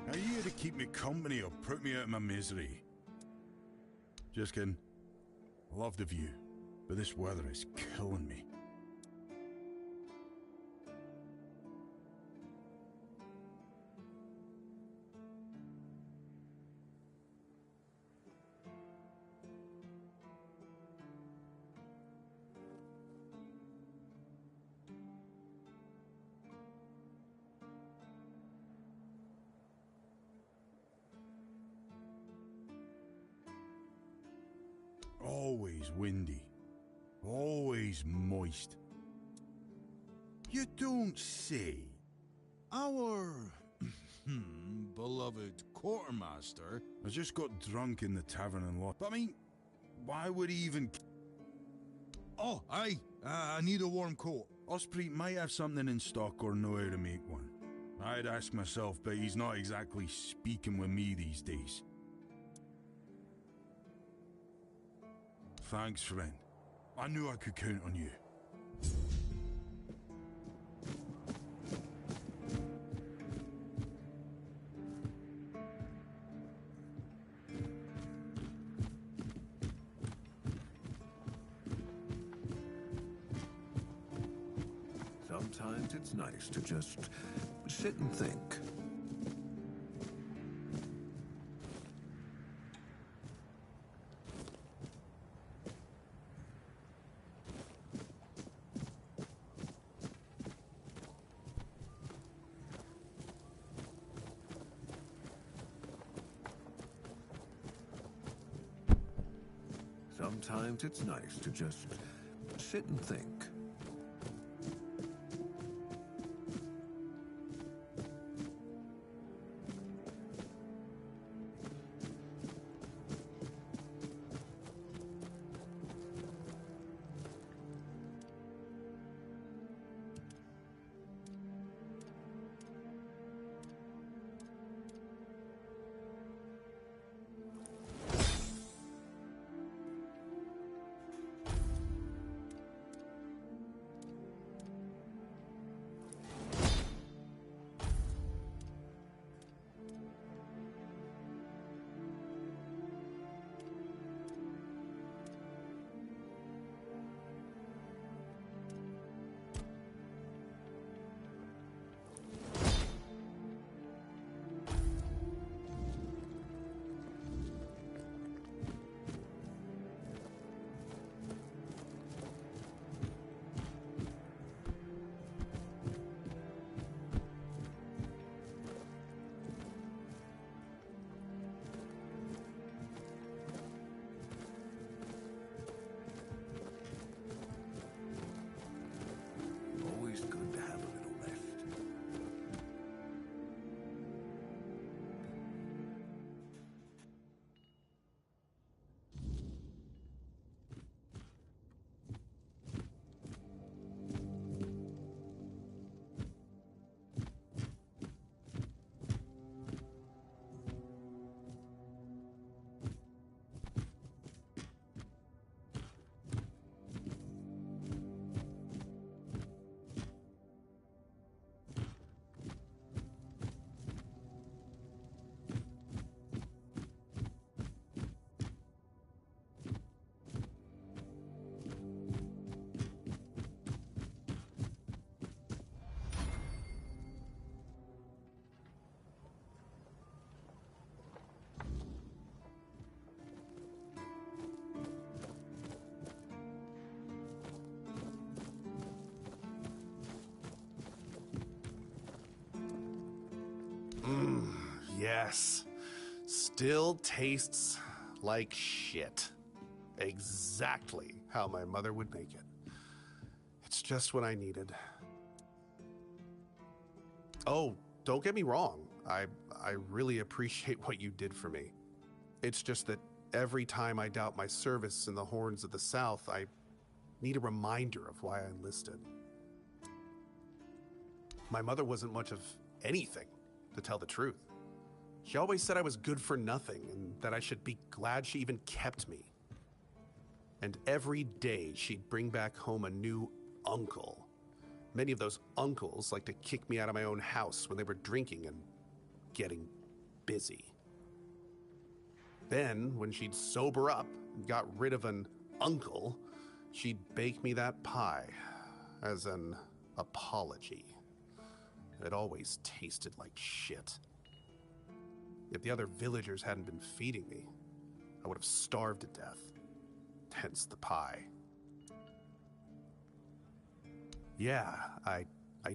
[SPEAKER 20] Are you here to keep me company or put me out of my misery? Just kidding. Love the view, but this weather is killing me. Always windy. Always moist. You don't say. Our beloved quartermaster has just got drunk in the tavern and lost. I mean, why would he even... Oh, aye, I need a warm coat. Osprey might have something in stock or know how to make one. I'd ask myself, but he's not exactly speaking with me these days. Thanks, friend. I knew I could count on you.
[SPEAKER 16] Sometimes it's nice to just sit and think. Sometimes it's nice to just sit and think.
[SPEAKER 14] Yes. Still tastes like shit. Exactly how my mother would make it. It's just what I needed. Oh, don't get me wrong. I really appreciate what you did for me. It's just that every time I doubt my service in the Horns of the South, I need a reminder of why I enlisted. My mother wasn't much of anything, to tell the truth. She always said I was good for nothing and that I should be glad she even kept me. And every day she'd bring back home a new uncle. Many of those uncles like to kick me out of my own house when they were drinking and getting busy. Then, when she'd sober up and got rid of an uncle, she'd bake me that pie as an apology. It always tasted like shit. If the other villagers hadn't been feeding me, I would have starved to death. Hence the pie. Yeah, I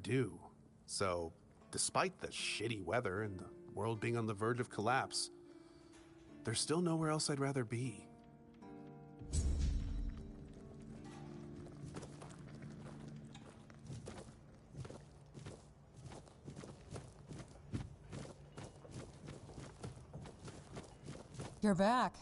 [SPEAKER 14] do. So, despite the shitty weather and the world being on the verge of collapse, there's still nowhere else I'd rather be.
[SPEAKER 15] You're back.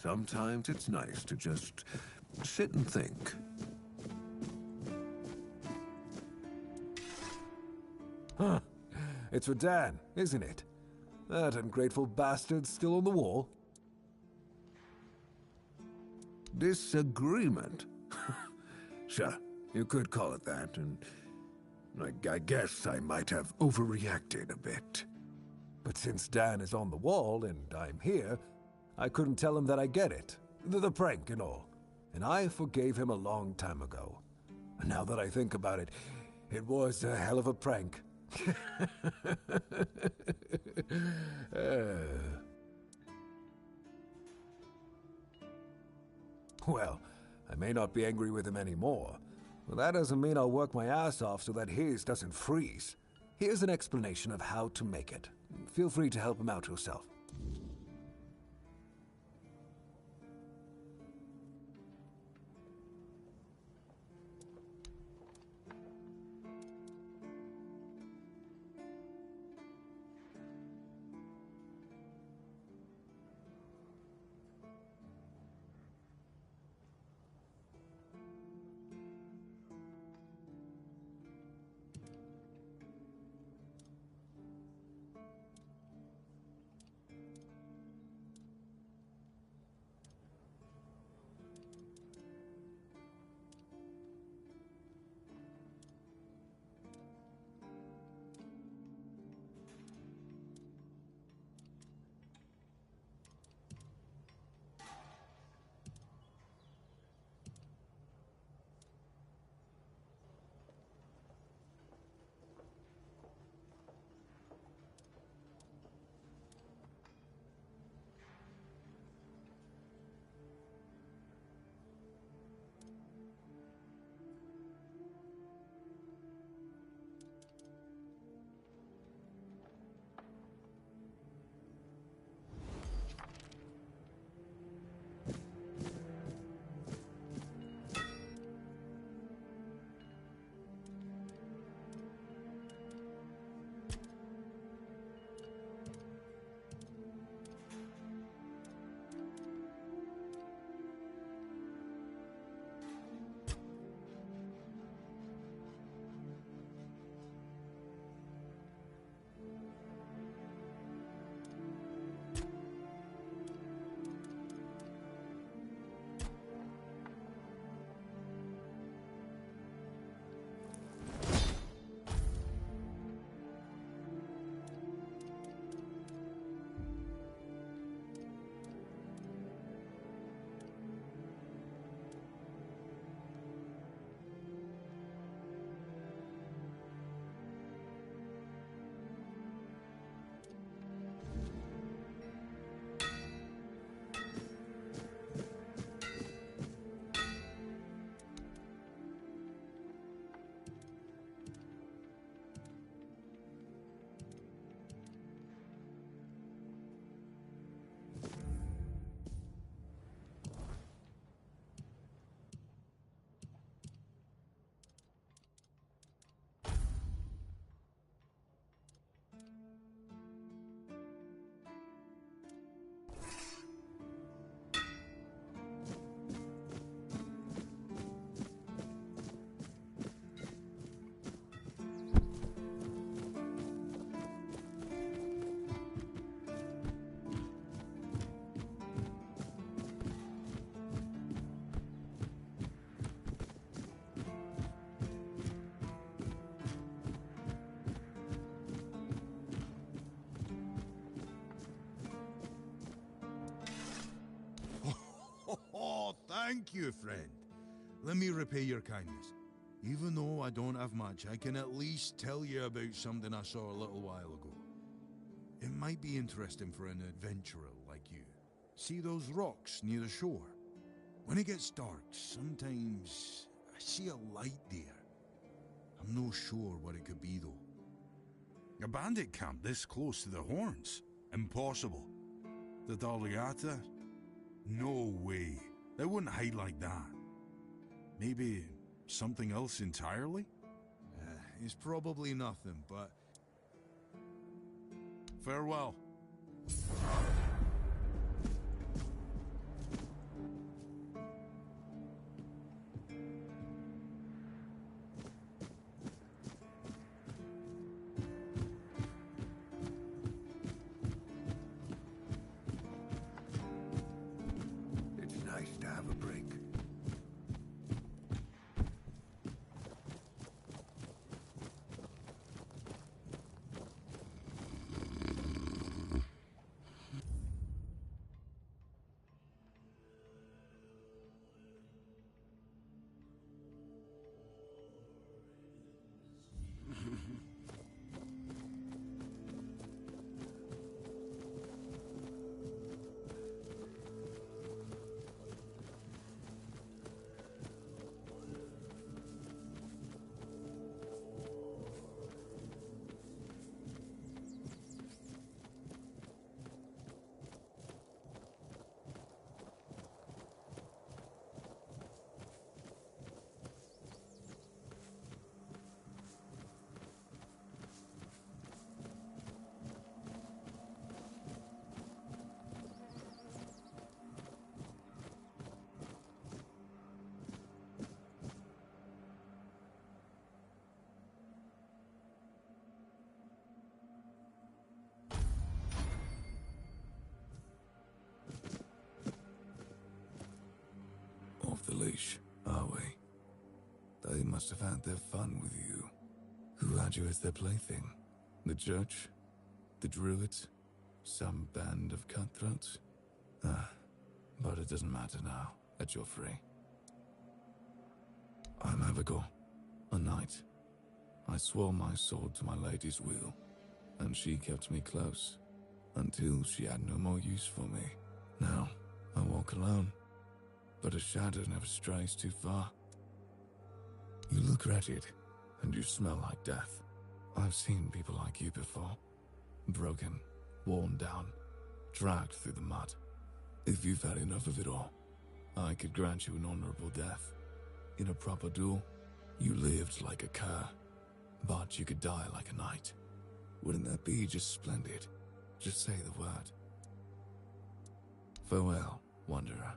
[SPEAKER 16] Sometimes it's nice to just sit and think.
[SPEAKER 4] Huh. It's for Dan, isn't it? That ungrateful bastard's still on the wall.
[SPEAKER 16] Disagreement? Sure, you could call it that, and I guess I might have overreacted a bit.
[SPEAKER 4] But since Dan is on the wall and I'm here, I couldn't tell him that I get it. The prank and all. And I forgave him a long time ago. And now that I think about it, it was a hell of a prank. Well, I may not be angry with him anymore, but that doesn't mean I'll work my ass off so that his doesn't freeze. Here's an explanation of how to make it. Feel free to help him out yourself.
[SPEAKER 20] Thank you, friend. Let me repay your kindness. Even though I don't have much, I can at least tell you about something I saw a little while ago. It might be interesting for an adventurer like you. See those rocks near the shore? When it gets dark, sometimes I see a light there. I'm no sure what it could be, though.
[SPEAKER 13] A bandit camp this close to the Horns? Impossible. The Daliata? No way. They wouldn't hide like that. Maybe something else entirely?
[SPEAKER 20] It's probably nothing, but... Farewell.
[SPEAKER 16] It's nice to have a break.
[SPEAKER 3] Off the leash, are we? They must have had their fun with you. Who had you as their plaything? The church? The druids? Some band of cutthroats? But it doesn't matter now that you're free. I'm Abigail, a knight. I swore my sword to my lady's wheel, and she kept me close, until she had no more use for me. Now, I walk alone, but a shadow never strays too far. You look wretched, and you smell like death. I've seen people like you before. Broken, worn down, dragged through the mud. If you've had enough of it all, I could grant you an honorable death. In a proper duel, you lived like a cur, but you could die like a knight. Wouldn't that be just splendid? Just say the word. Farewell, wanderer.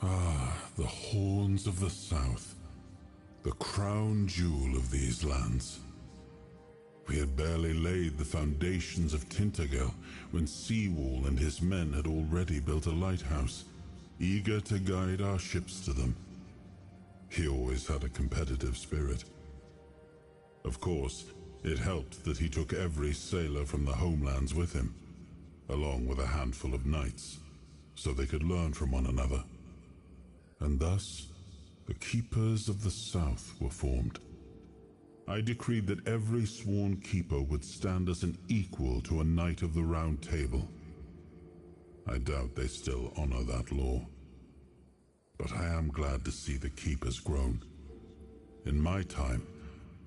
[SPEAKER 21] Ah, the horns of the south. The crown jewel of these lands. We had barely laid the foundations of Tainted Grail when Seawall and his men had already built a lighthouse, eager to guide our ships to them. He always had a competitive spirit. Of course, it helped that he took every sailor from the homelands with him, along with a handful of knights, so they could learn from one another. And thus, the Keepers of the South were formed. I decreed that every sworn keeper would stand as an equal to a Knight of the Round Table. I doubt they still honor that law. But I am glad to see the keepers grown. In my time,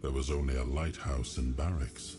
[SPEAKER 21] there was only a lighthouse and barracks.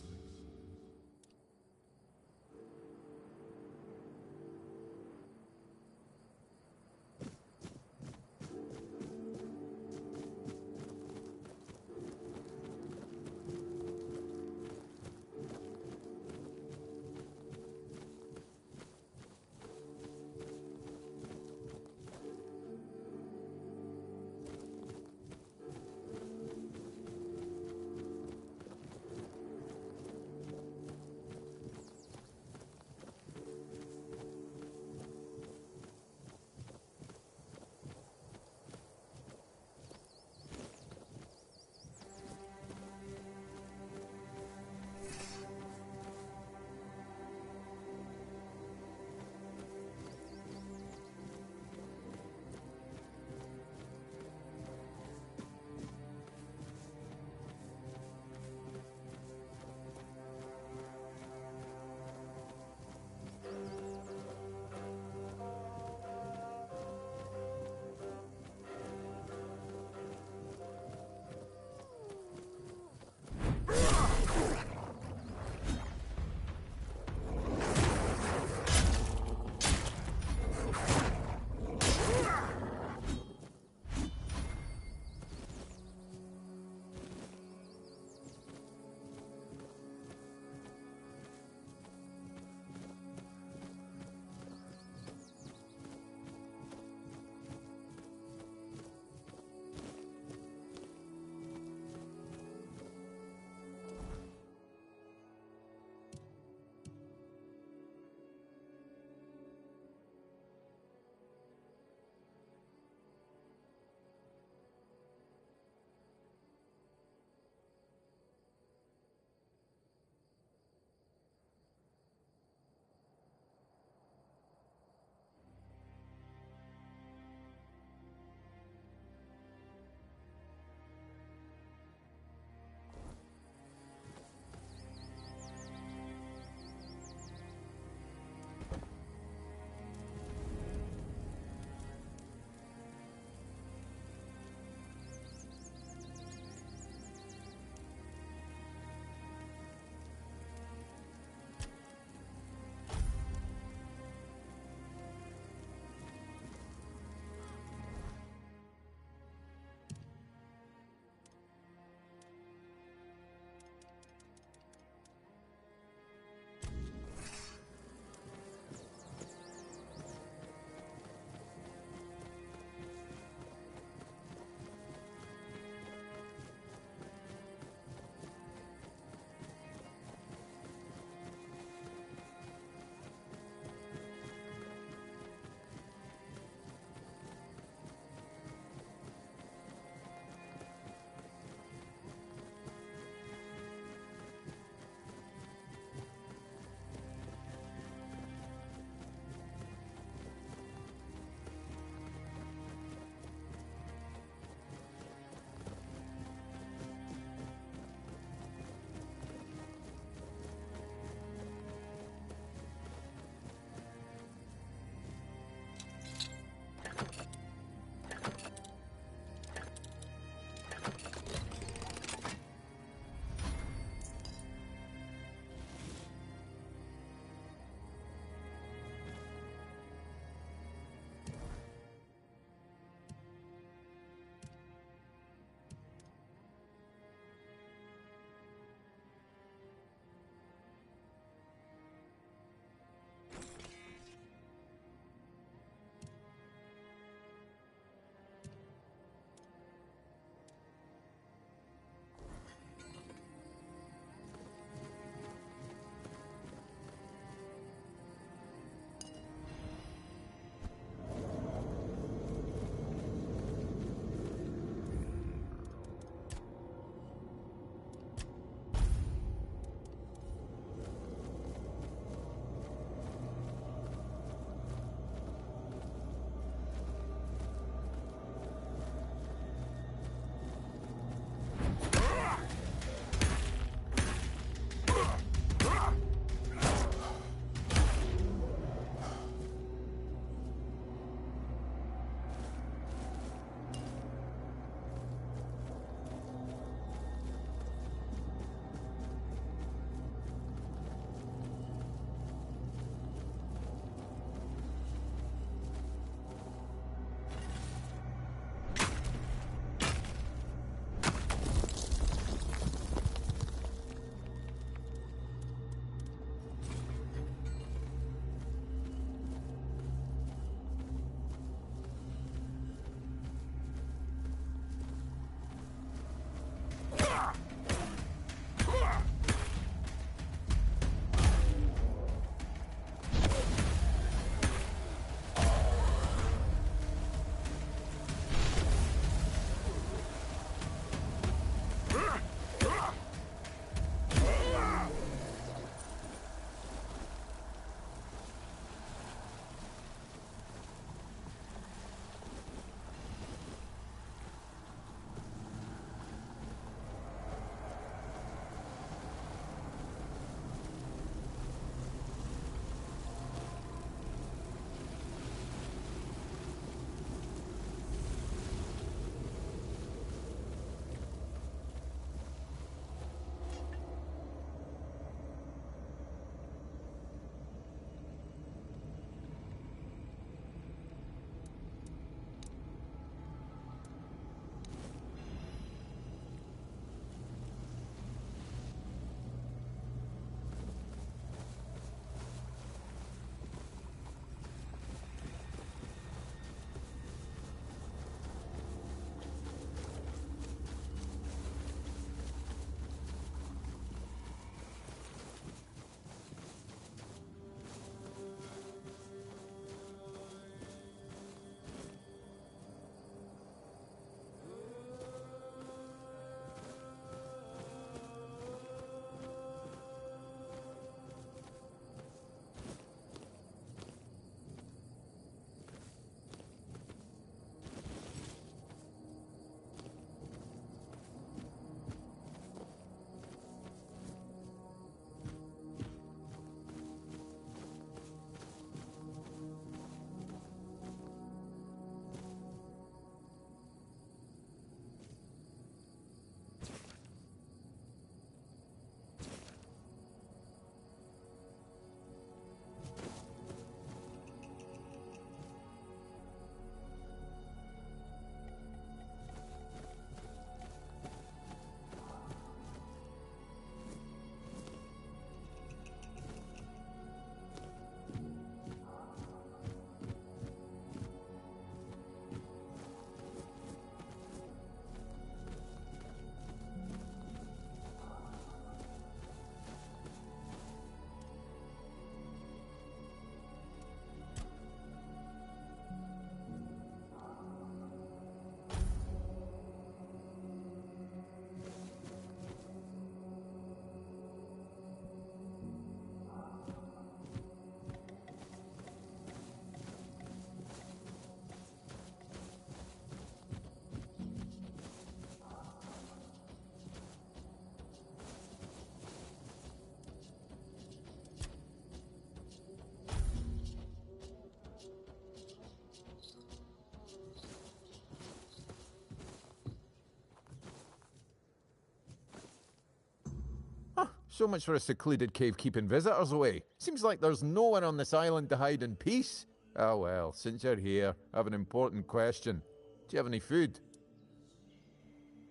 [SPEAKER 6] So much for a secluded cave keeping visitors away. Seems like there's no one on this island to hide in peace. Ah well, since you're here, I have an important question. Do you have any food?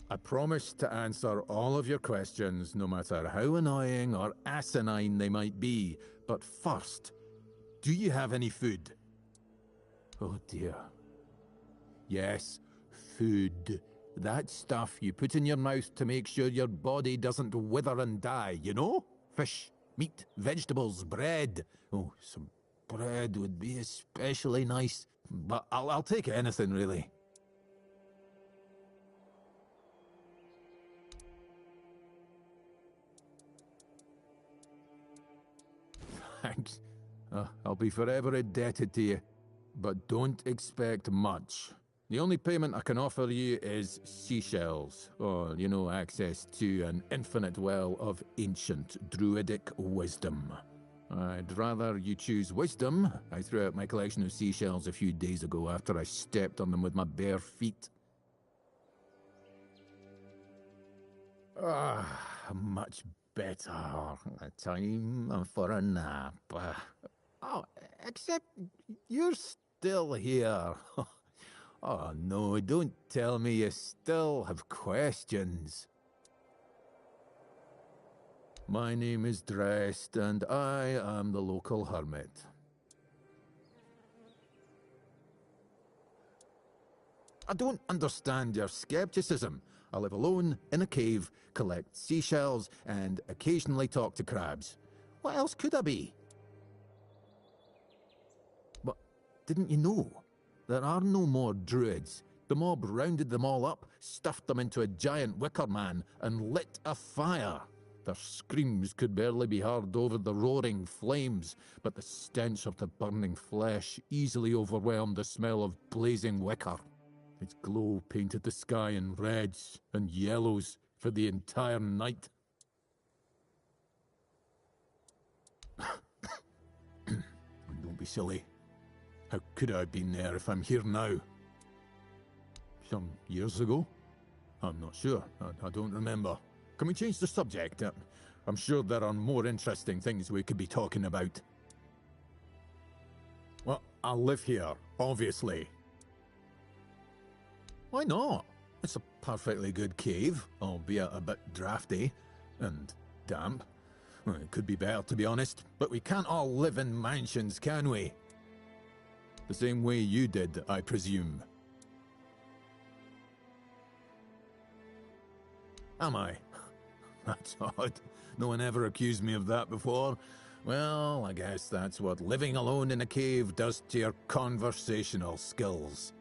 [SPEAKER 6] I promise to answer all of your questions, no matter how annoying or asinine they might be. But first, do you have any food? Oh dear. Yes, food. That stuff you put in your mouth to make sure your body doesn't wither and die, you know? Fish, meat, vegetables, bread. Oh, some bread would be especially nice. But I'll take anything, really. Thanks. I'll be forever indebted to you. But don't expect much. The only payment I can offer you is seashells, or, you know, access to an infinite well of ancient druidic wisdom. I'd rather you choose wisdom. I threw out my collection of seashells a few days ago after I stepped on them with my bare feet. Much better. Time for a nap. Oh, except you're still here. Oh no, don't tell me you still have questions. My name is Drest, and I am the local hermit. I don't understand your skepticism. I live alone in a cave, collect seashells, and occasionally talk to crabs. What else could I be? But didn't you know? There are no more druids. The mob rounded them all up, stuffed them into a giant wicker man, and lit a fire. Their screams could barely be heard over the roaring flames, but the stench of the burning flesh easily overwhelmed the smell of blazing wicker. Its glow painted the sky in reds and yellows for the entire night. Don't be silly. How could I have been there if I'm here now? Some years ago? I'm not sure. I don't remember. Can we change the subject? I'm sure there are more interesting things we could be talking about. Well, I live here, obviously. Why not? It's a perfectly good cave, albeit a bit drafty and damp. Well, it could be better, to be honest, but we can't all live in mansions, can we? The same way you did, I presume. Am I? That's odd. No one ever accused me of that before. Well, I guess that's what living alone in a cave does to your conversational skills.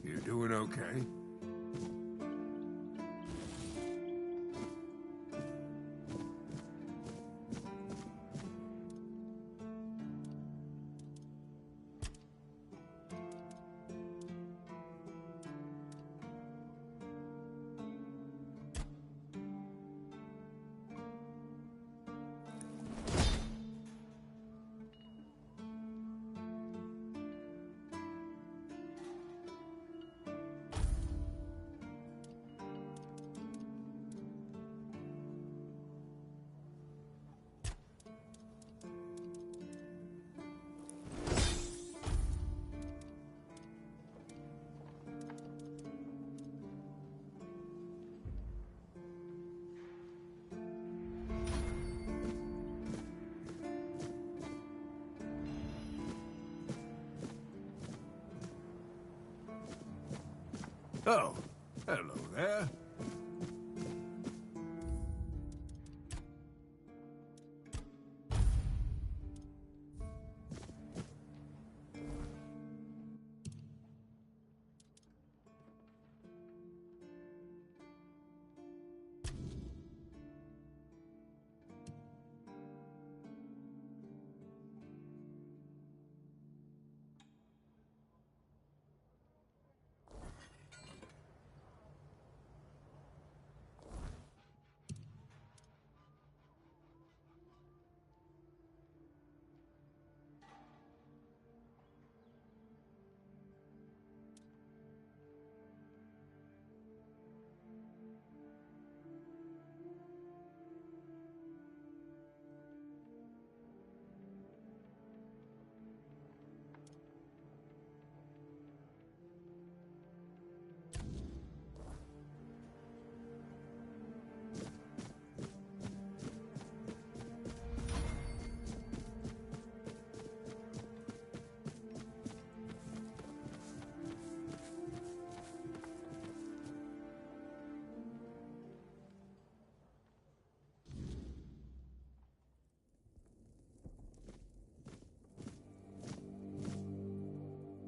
[SPEAKER 16] You doing okay? Oh, hello there.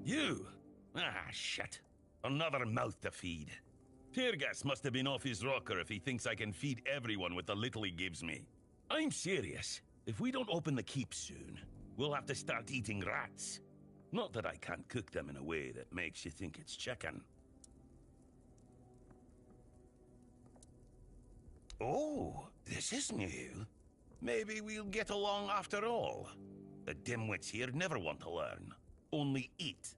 [SPEAKER 5] You? Ah, shit. Another mouth to feed. Teargas must have been off his rocker if he thinks I can feed everyone with the little he gives me. I'm serious. If we don't open the keep soon, we'll have to start eating rats. Not that I can't cook them in a way that makes you think it's chicken. Oh, this is new. Maybe we'll get along after all. The dimwits here never want to learn. Only eat.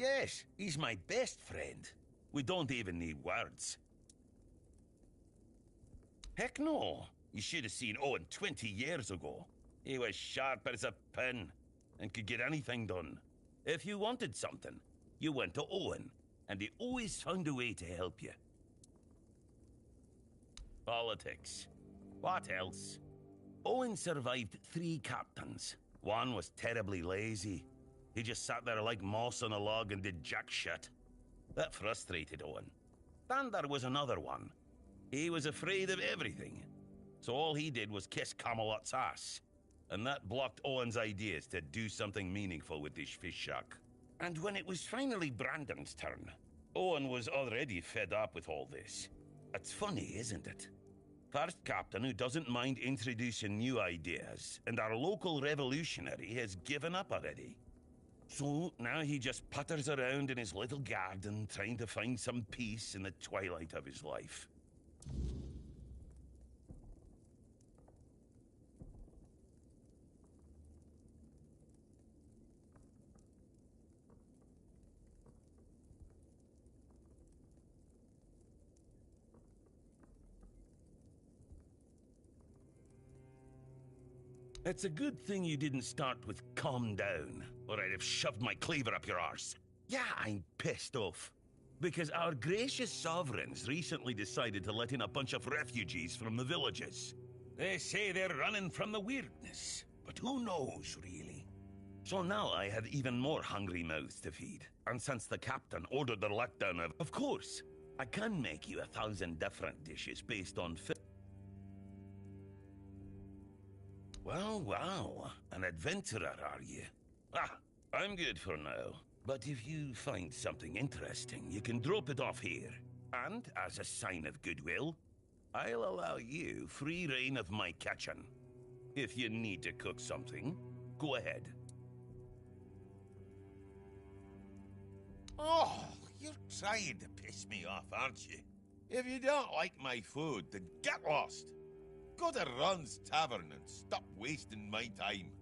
[SPEAKER 5] Yes, he's my best friend. We don't even need words. Heck no. You should have seen Owen 20 years ago. He was sharp as a pin and could get anything done. If you wanted something, you went to Owen, and he always found a way to help you. Politics. What else? Owen survived 3 captains. One was terribly lazy. He just sat there like moss on a log and did jack shit. That frustrated Owen. Then there was another one. He was afraid of everything. So all he did was kiss Camelot's ass. And that blocked Owen's ideas to do something meaningful with this fish shack. And when it was finally Brandon's turn, Owen was already fed up with all this. It's funny, isn't it? First captain who doesn't mind introducing new ideas, and our local revolutionary has given up already. So now he just putters around in his little garden trying to find some peace in the twilight of his life. It's a good thing you didn't start with calm down, or I'd have shoved my cleaver up your arse. Yeah, I'm pissed off. Because our gracious sovereigns recently decided to let in a bunch of refugees from the villages. They say they're running from the weirdness, but who knows, really? So now I have even more hungry mouths to feed. And since the captain ordered the letdown of course, I can make you 1,000 different dishes based on Well, an adventurer, are you? Ah, I'm good for now. But if you find something interesting, you can drop it off here. And, as a sign of goodwill, I'll allow you free reign of my kitchen. If you need to cook something, go ahead. Oh, you're trying to piss me off, aren't you? If you don't like my food, then get lost. Go to Ron's Tavern and stop wasting my time.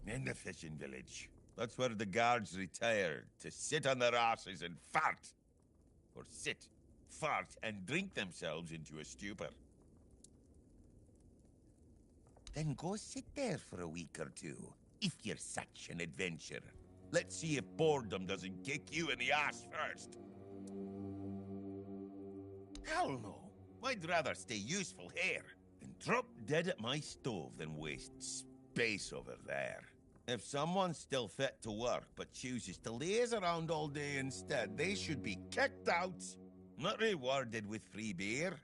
[SPEAKER 5] In the fishing village. That's where the guards retired to sit on their asses and fart. Or sit, fart, and drink themselves into a stupor. Then go sit there for a week or two, if you're such an adventurer. Let's see if boredom doesn't kick you in the ass first. Hell no. I'd rather stay useful here and drop dead at my stove than waste space over there. If someone's still fit to work but chooses to laze around all day instead, they should be kicked out, not rewarded with free beer.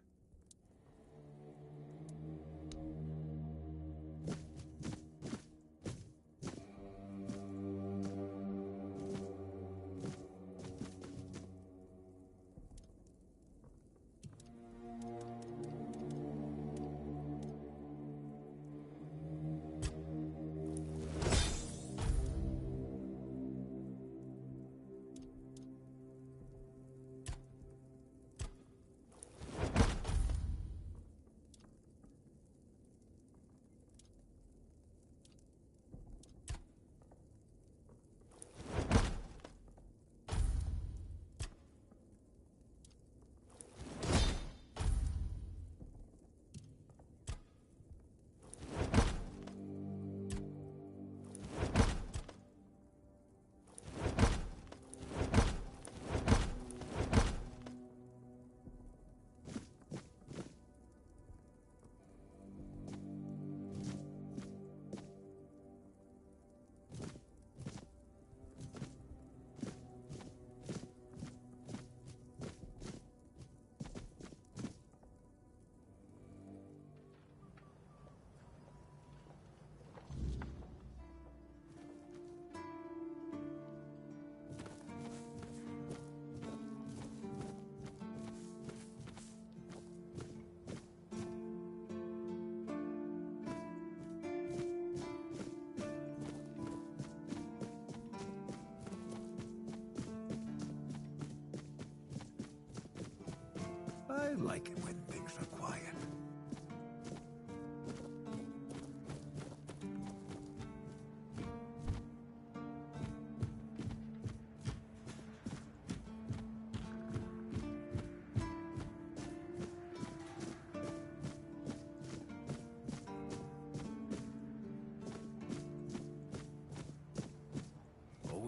[SPEAKER 16] I like it when things are quiet.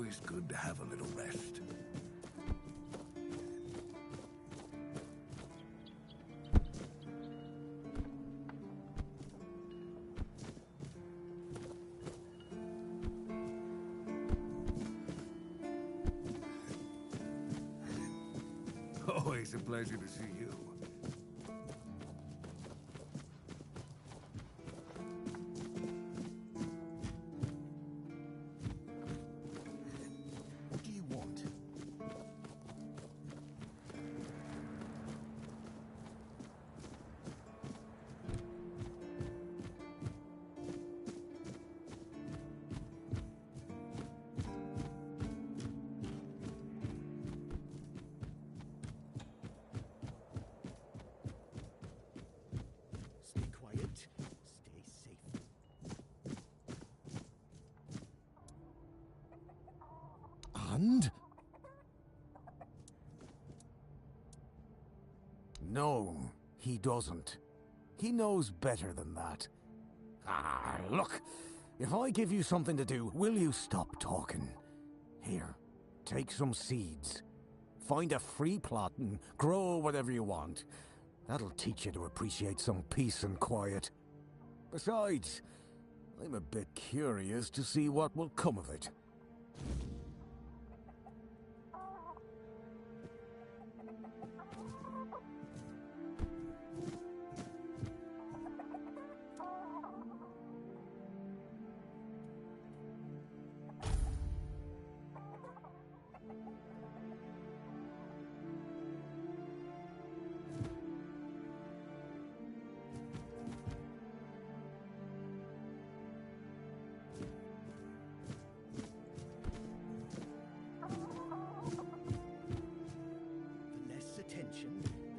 [SPEAKER 16] always good to have a little rest. Always a pleasure to see you.
[SPEAKER 4] What do you want? Stay quiet. Stay safe. And? No, he doesn't. He knows better than that. Ah, look. If I give you something to do, will you stop talking? Here, take some seeds. Find a free plot and grow whatever you want. That'll teach you to appreciate some peace and quiet. Besides, I'm a bit curious to see what will come of it. The less attention, the better.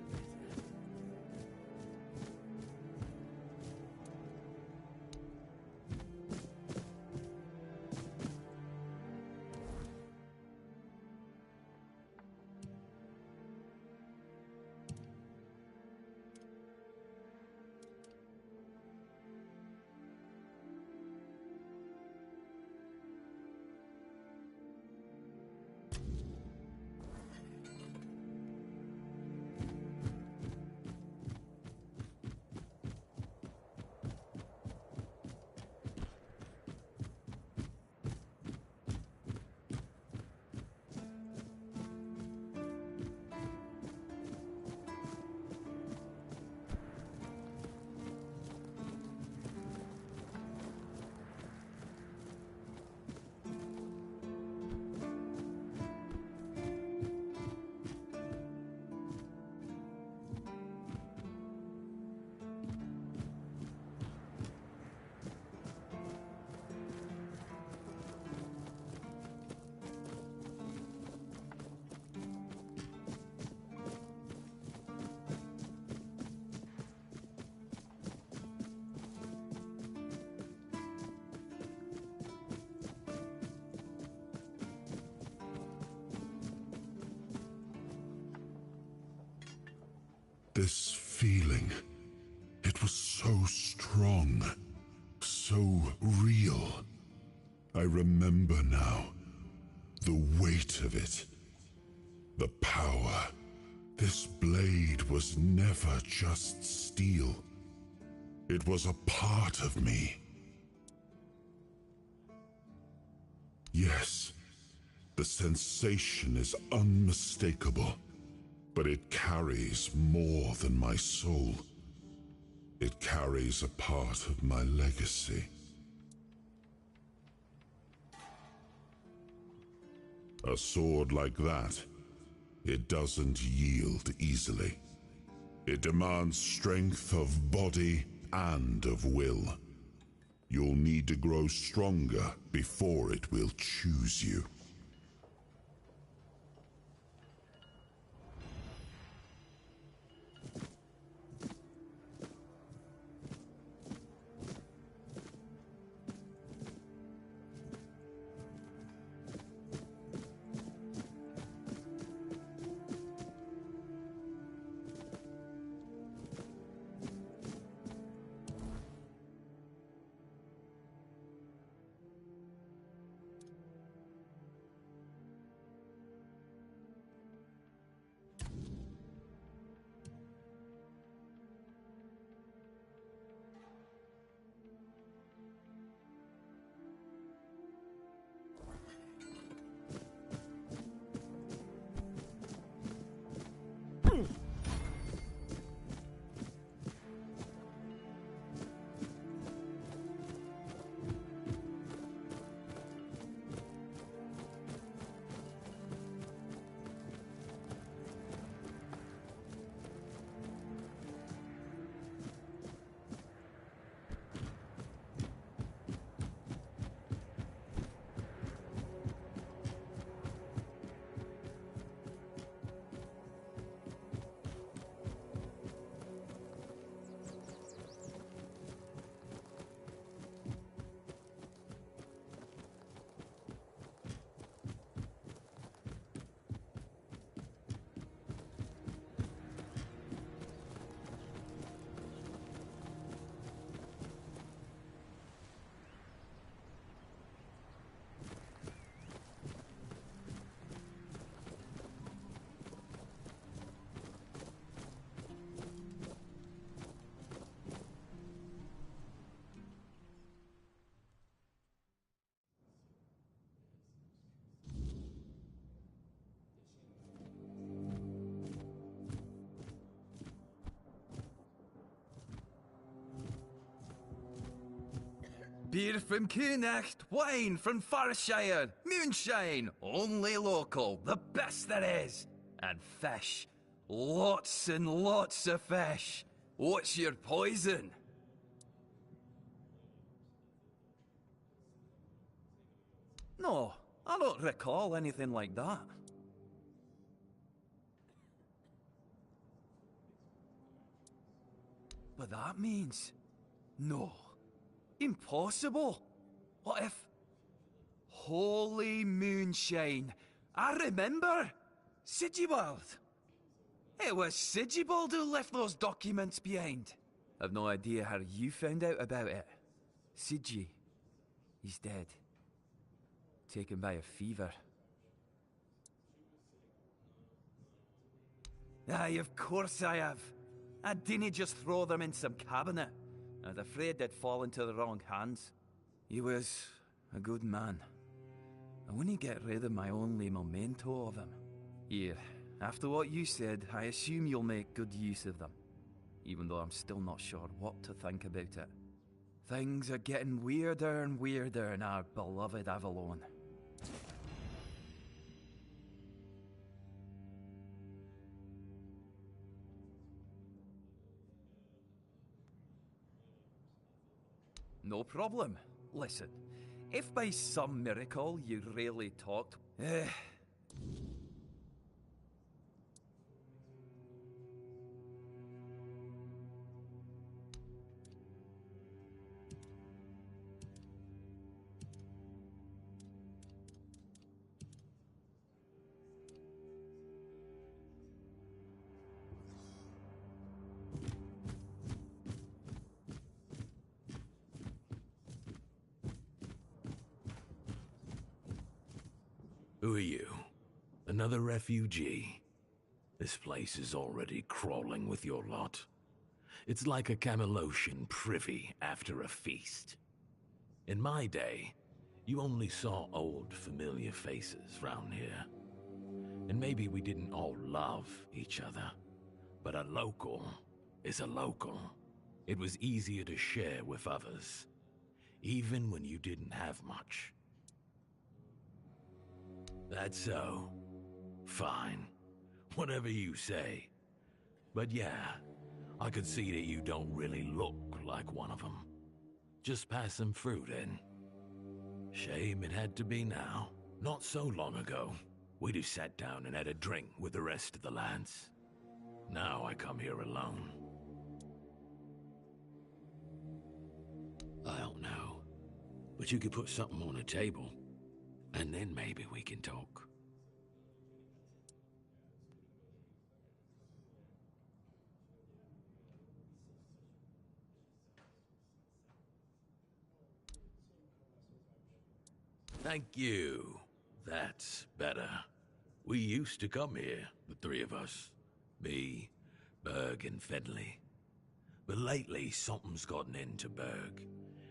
[SPEAKER 21] This feeling, it was so strong, so real. I remember now, the weight of it, the power. This blade was never just steel. It was a part of me. Yes, the sensation is unmistakable. But it carries more than my soul. It carries a part of my legacy. A sword like that, it doesn't yield easily. It demands strength of body and of will. You'll need to grow stronger before it will choose you.
[SPEAKER 3] Beer from Kunacht, wine from Farshire, moonshine, only local, the best there is. And fish, lots and lots of fish. What's your poison? No, I don't recall anything like that. But that means... no. Impossible. What if... Holy moonshine. I remember. Sigibald. It was Sigibald who left those documents behind. I've no idea how you found out about it. Sigi. He's dead. Taken by a fever. Aye, of course I have. I didn't just throw them in some cabinet. I was afraid they'd fall into the wrong hands. He was a good man. I wouldn't get rid of my only memento of him. Here, after what you said, I assume you'll make good use of them. Even though I'm still not sure what to think about it. Things are getting weirder and weirder in our beloved Avalon. No problem. Listen, if by some miracle you really talked...
[SPEAKER 7] Who are you? Another refugee? This place is already crawling with your lot. It's like a Camelosian privy after a feast. In my day, you only saw old familiar faces round here. And maybe we didn't all love each other. But a local is a local. It was easier to share with others, even when you didn't have much. That's so. Fine. Whatever you say. But yeah, I could see that you don't really look like one of them. Just pass them through then. Shame it had to be now. Not so long ago, we just sat down and had a drink with the rest of the lads. Now I come here alone. I don't know. But you could put something on the table. And then maybe we can talk. Thank you. That's better. We used to come here, the three of us. Me, Berg, and Fedley. But lately, something's gotten into Berg,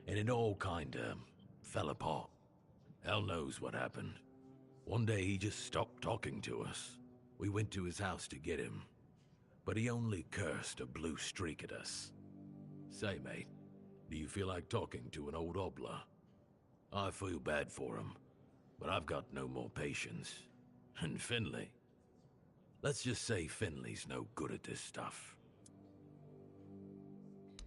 [SPEAKER 7] and it all kinda fell apart. Hell knows what happened. One day he just stopped talking to us. We went to his house to get him, but he only cursed a blue streak at us. Say, mate, do you feel like talking to an old obla? I feel bad for him, but I've got no more patience. And Finley? Let's just say Finley's no good at this stuff.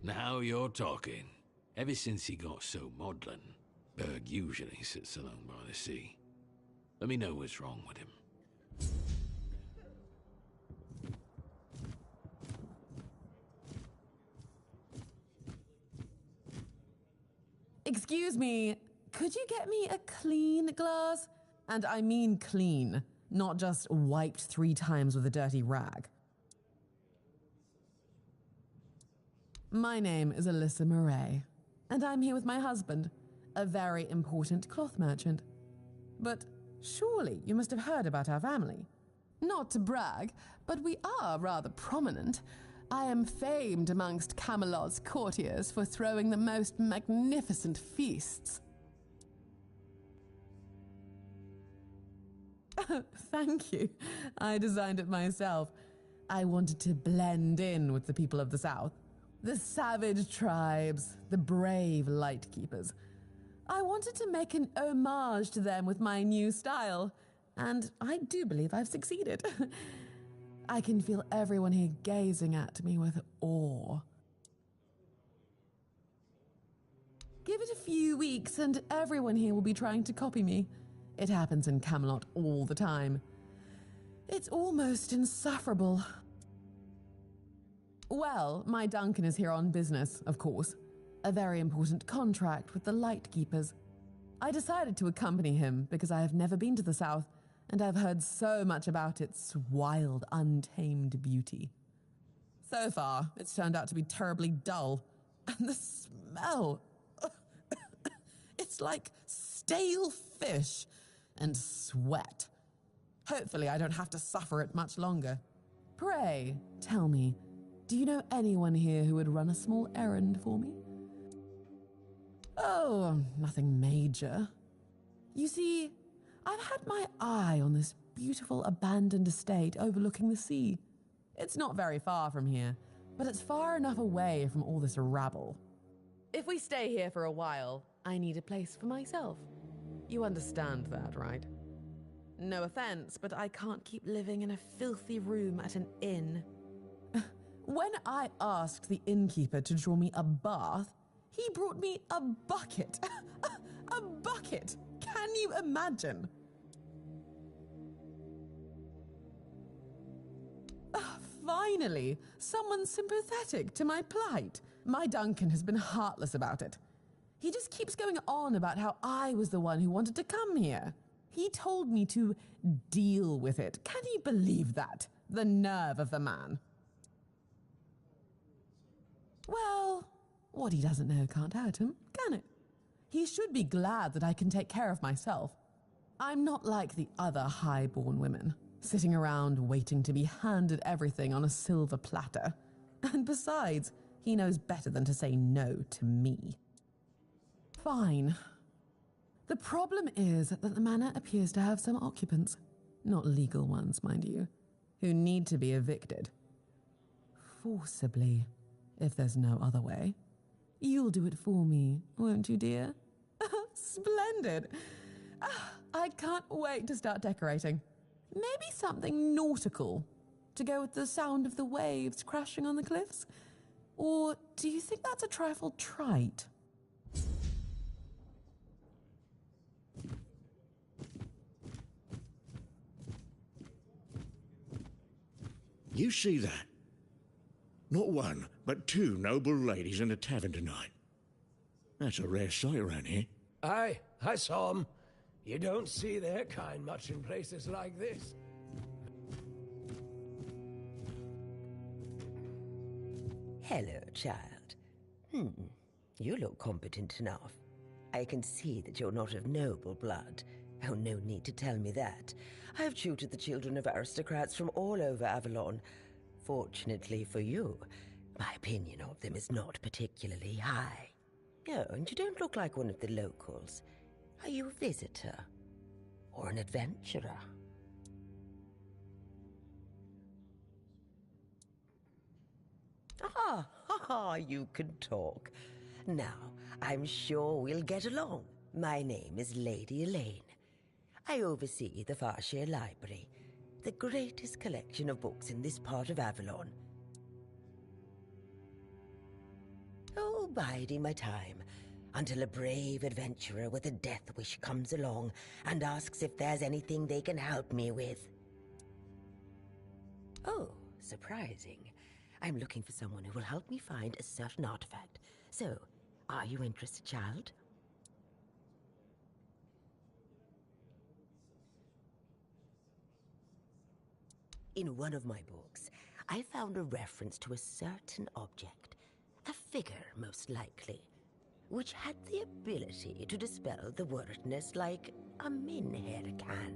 [SPEAKER 7] Now you're talking. Ever since he got so maudlin, Berg usually sits alone by the sea. Let me know what's wrong with him.
[SPEAKER 22] Excuse me, could you get me a clean glass? And I mean clean, not just wiped 3 times with a dirty rag. My name is Alyssa Murray, and I'm here with my husband, a very important cloth merchant. But surely you must have heard about our family. Not to brag, but we are rather prominent. I am famed amongst Camelot's courtiers for throwing the most magnificent feasts. Thank you. I designed it myself. I wanted to blend in with the people of the South. The savage tribes, the brave lightkeepers. I wanted to make an homage to them with my new style, and I do believe I've succeeded. I can feel everyone here gazing at me with awe. Give it a few weeks and everyone here will be trying to copy me. It happens in Camelot all the time. It's almost insufferable. Well, my Duncan is here on business, of course. A very important contract with the Lightkeepers. I decided to accompany him because I have never been to the south, and I've heard so much about its wild, untamed beauty. So far, it's turned out to be terribly dull. And the smell... It's like stale fish and sweat. Hopefully I don't have to suffer it much longer. Pray, tell me, do you know anyone here who would run a small errand for me? Oh, nothing major. You see, I've had my eye on this beautiful abandoned estate overlooking the sea. It's not very far from here, but it's far enough away from all this rabble. If we stay here for a while, I need a place for myself. You understand that, right? No offense, but I can't keep living in a filthy room at an inn. When I asked the innkeeper to draw me a bath, he brought me a bucket. A bucket! Can you imagine? Finally, someone sympathetic to my plight. My Duncan has been heartless about it. He just keeps going on about how I was the one who wanted to come here. He told me to deal with it. Can you believe that? The nerve of the man. Well, what he doesn't know can't hurt him, can it? He should be glad that I can take care of myself. I'm not like the other high-born women, sitting around waiting to be handed everything on a silver platter. And besides, he knows better than to say no to me. Fine. The problem is that the manor appears to have some occupants, not legal ones, mind you, who need to be evicted. Forcibly, if there's no other way. You'll do it for me, won't you, dear? Splendid! I can't wait to start decorating. Maybe something nautical, to go with the sound of the waves crashing on the cliffs? Or do you think that's a trifle trite?
[SPEAKER 2] You see that? Not one, but two noble ladies in a tavern tonight. That's a rare sight around here.
[SPEAKER 8] Aye, I saw 'em. You don't see their kind much in places like this.
[SPEAKER 23] Hello, child. You look competent enough. I can see that you're not of noble blood. Oh, no need to tell me that. I've tutored the children of aristocrats from all over Avalon. Fortunately for you, my opinion of them is not particularly high. Oh, and you don't look like one of the locals. Are you a visitor? Or an adventurer? You can talk. Now, I'm sure we'll get along. My name is Lady Elaine. I oversee the Farshire Library, the greatest collection of books in this part of Avalon. Oh, biding my time, until a brave adventurer with a death wish comes along and asks if there's anything they can help me with. Oh, surprising. I'm looking for someone who will help me find a certain artifact. So, are you interested, child? In one of my books, I found a reference to a certain object, a figure most likely, which had the ability to dispel the wordness like a minhair can.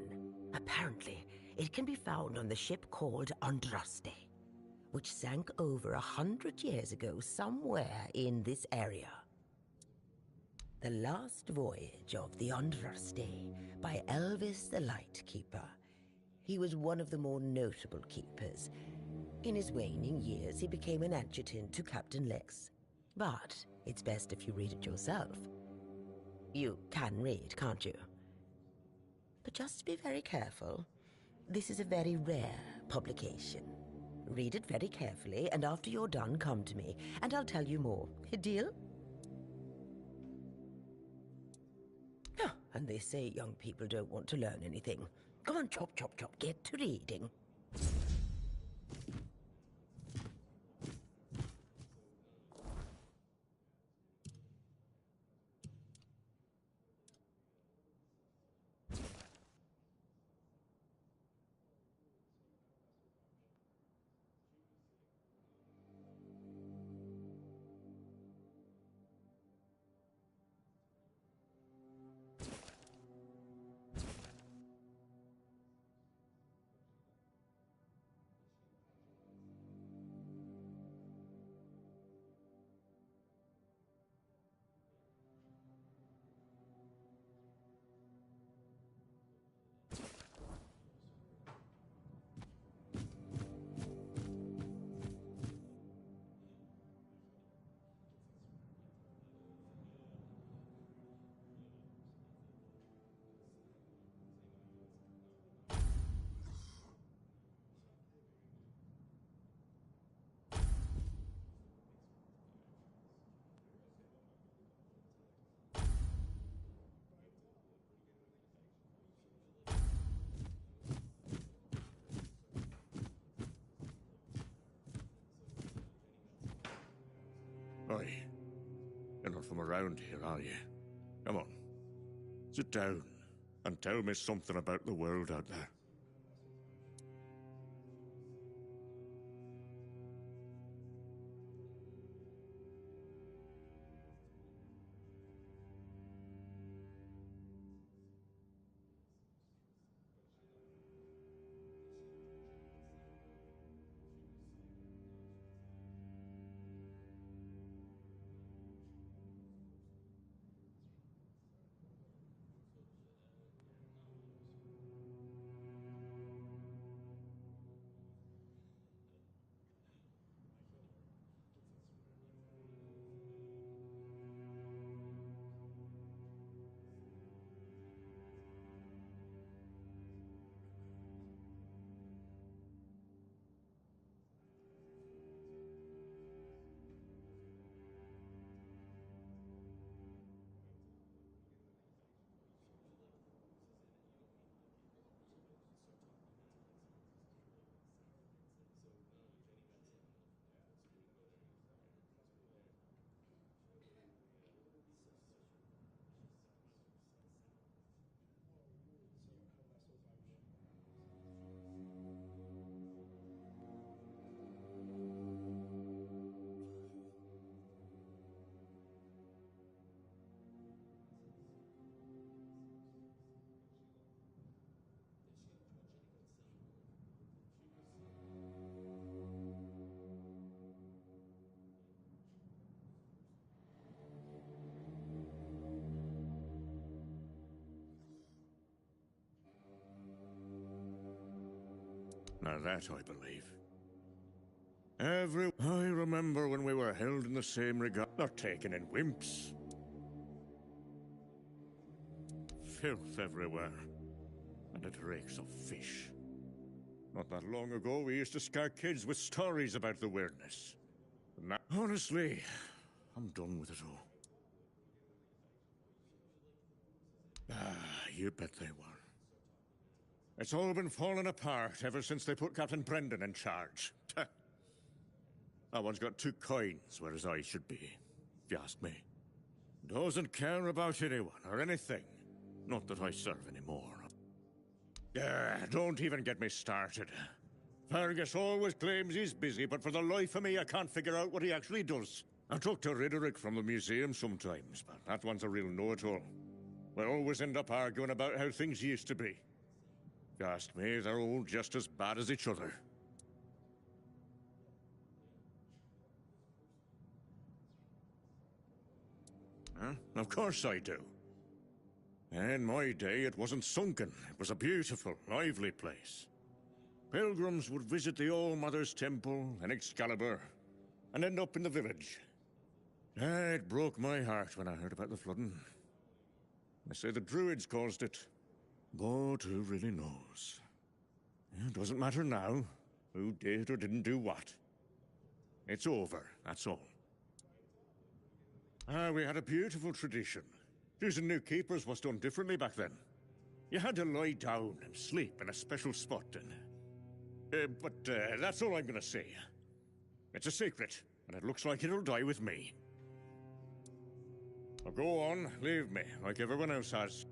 [SPEAKER 23] Apparently, it can be found on the ship called Andraste, which sank over 100 years ago somewhere in this area. The Last Voyage of the Andraste by Elvis the Lightkeeper. He was one of the more notable keepers. In his waning years, he became an adjutant to Captain Lex. But it's best if you read it yourself. You can read, can't you? But just be very careful. This is a very rare publication. Read it very carefully, and after you're done, come to me, and I'll tell you more. A deal? Ah, and they say young people don't want to learn anything. Come on, chop, chop, chop, get to reading.
[SPEAKER 2] Oi, you're not from around here, are you? Come on, sit down and tell me something about the world out there. Now that I believe. I remember when we were held in the same regard, not taken in wimps. Filth everywhere, and it reeks of fish. Not that long ago, we used to scare kids with stories about the weirdness. But now, honestly, I'm done with it all. Ah, you bet they were. It's all been falling apart ever since they put Captain Brendan in charge. That one's got two coins, whereas I should be, if you ask me. Doesn't care about anyone or anything. Not that I serve anymore. Don't even get me started. Fergus always claims he's busy, but for the life of me, I can't figure out what he actually does. I talk to Riderick from the museum sometimes, but that one's a real know-it-all. We always end up arguing about how things used to be. If you ask me, they're all just as bad as each other. Huh? Of course I do. In my day, it wasn't sunken. It was a beautiful, lively place. Pilgrims would visit the All-Mother's Temple and Excalibur, and end up in the village. It broke my heart when I heard about the flooding. They say the Druids caused it. But who really knows? It doesn't matter now who did or didn't do what. It's over, that's all. We had a beautiful tradition. Choosing new keepers was done differently back then. You had to lie down and sleep in a special spot, but that's all I'm gonna say. It's a secret, and it looks like it'll die with me. Now go on, leave me, like everyone else has.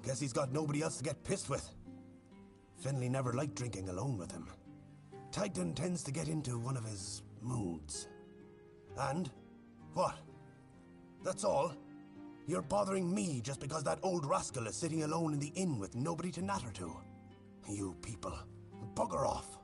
[SPEAKER 9] Guess he's got nobody else to get pissed with. Finley never liked drinking alone with him. Titan tends to get into one of his moods. And? What? That's all? You're bothering me just because that old rascal is sitting alone in the inn with nobody to natter to. You people, bugger off.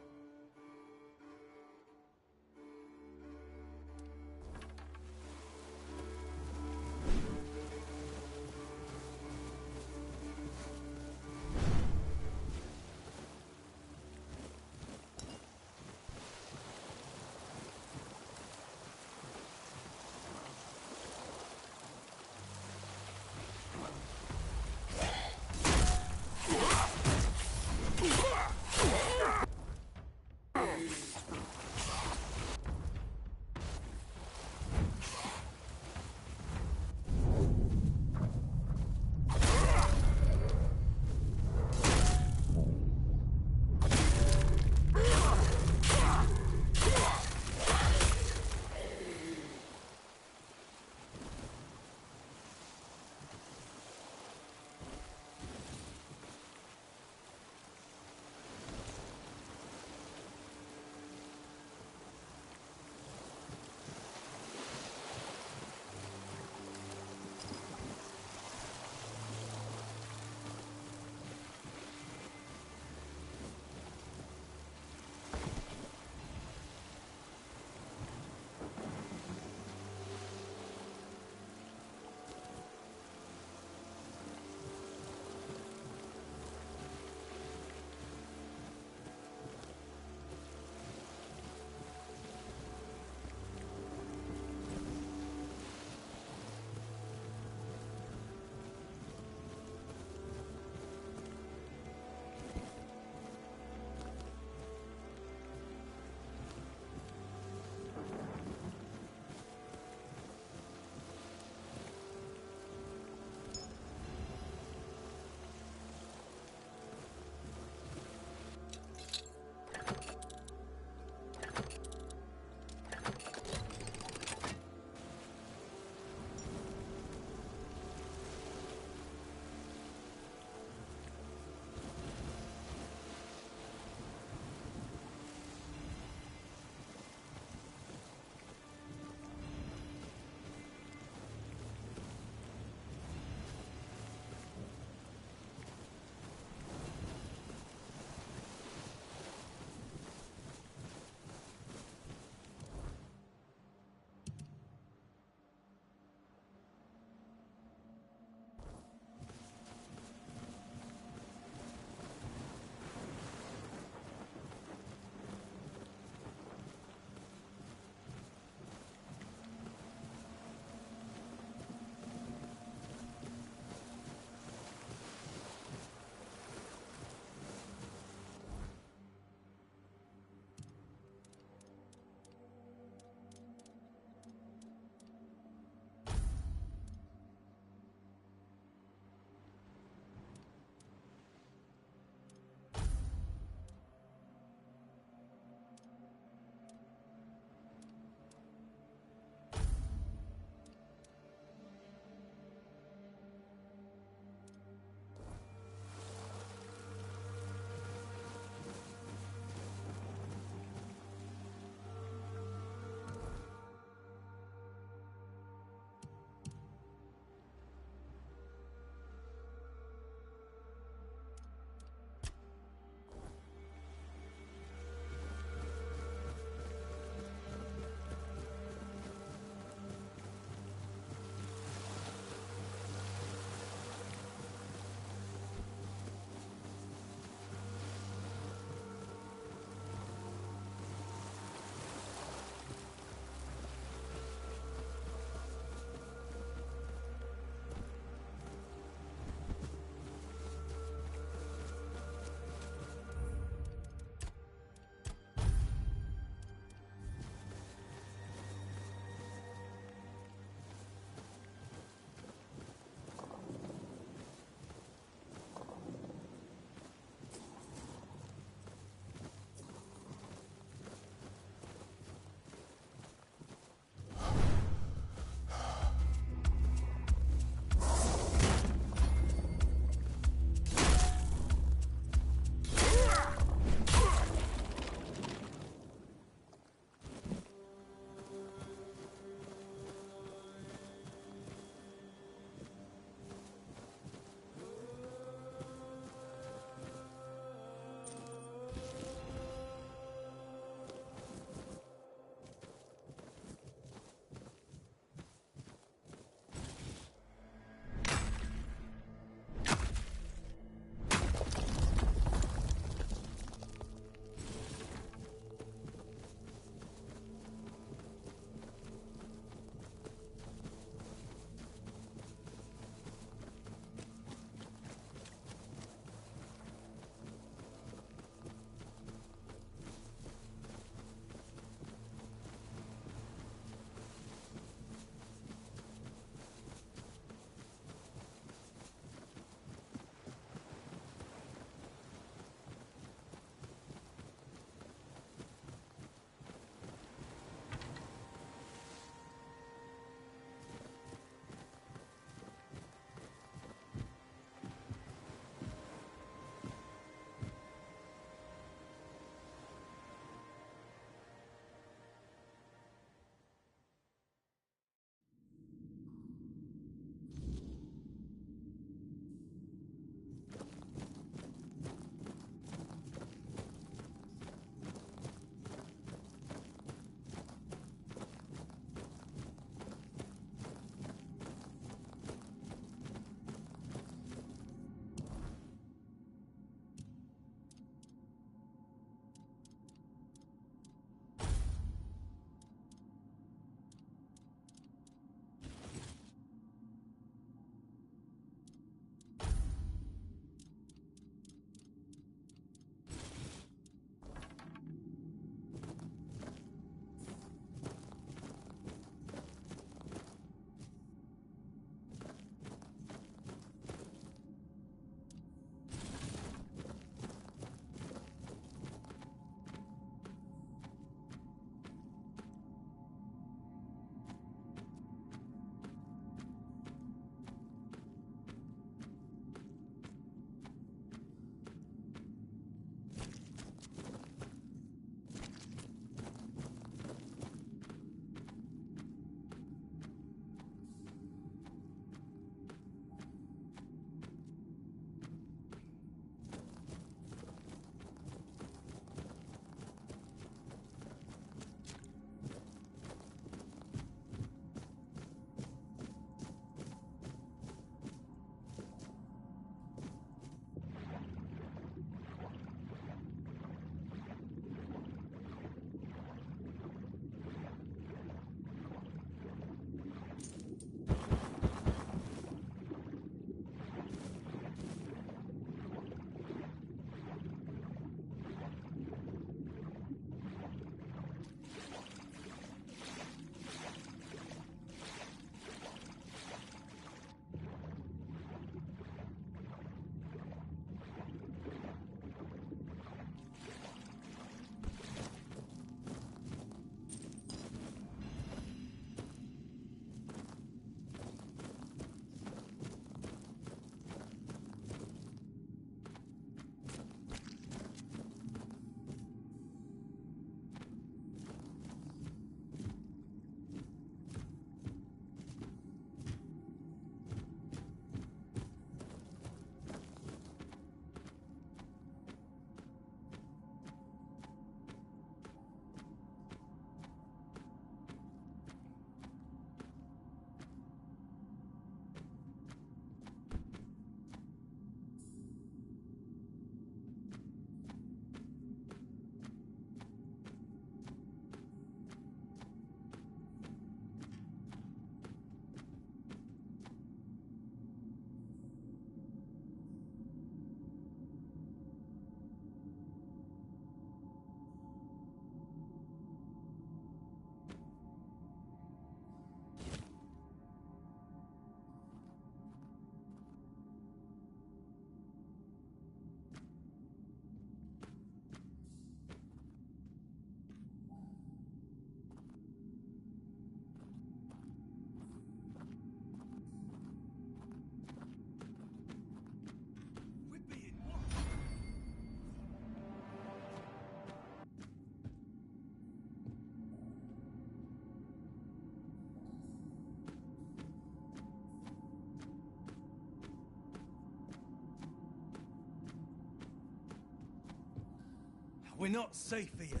[SPEAKER 10] We're not safe here.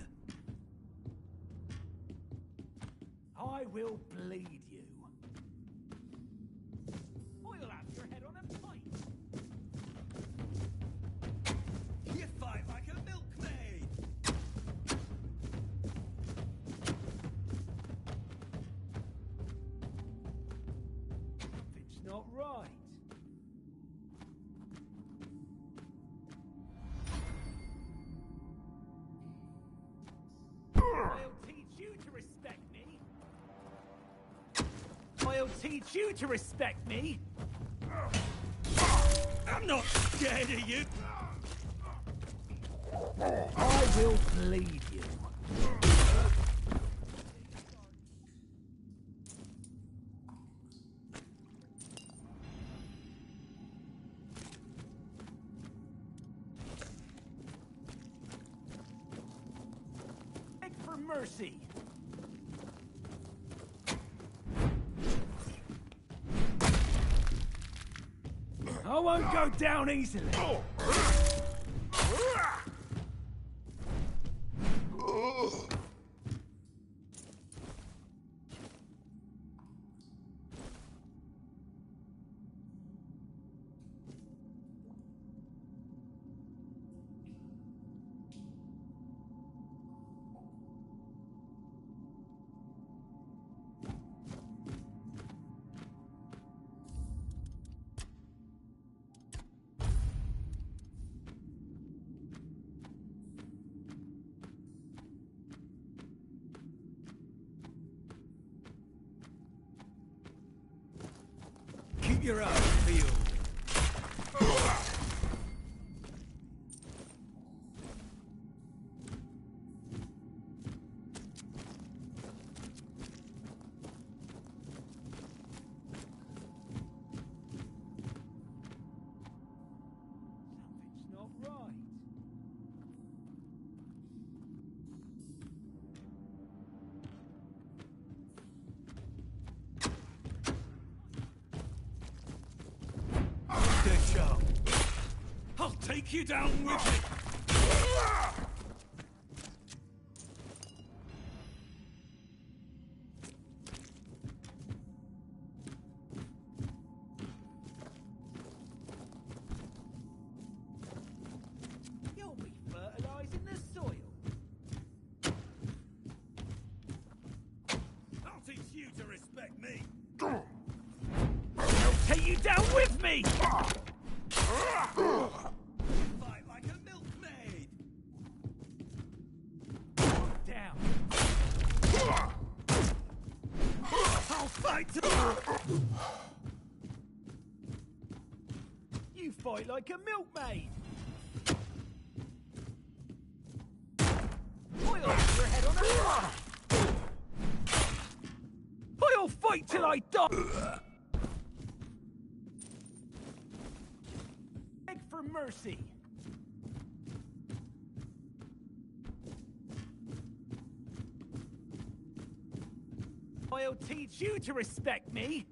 [SPEAKER 8] I will bleed you. I'll have your head on a pike.
[SPEAKER 10] You fight like a milkmaid.
[SPEAKER 8] It's not right. I'll teach you to respect me. I'll teach you to respect me.
[SPEAKER 10] I'm not scared of you.
[SPEAKER 8] I will bleed you. Beg for mercy. I won't go down easily.
[SPEAKER 10] Keep your eyes peeled.
[SPEAKER 8] Something's not right.
[SPEAKER 10] Good job. I'll take you down with me.
[SPEAKER 8] You'll be fertilizing the soil.
[SPEAKER 10] I'll teach you to respect me.
[SPEAKER 8] I'll take you down with me.
[SPEAKER 10] Fight like a milkmaid.
[SPEAKER 8] Down.
[SPEAKER 10] I'll fight.
[SPEAKER 8] You fight like a milkmaid. I'll have your head on a rock. I'll fight till I die. Beg for mercy. I'll teach you to respect me.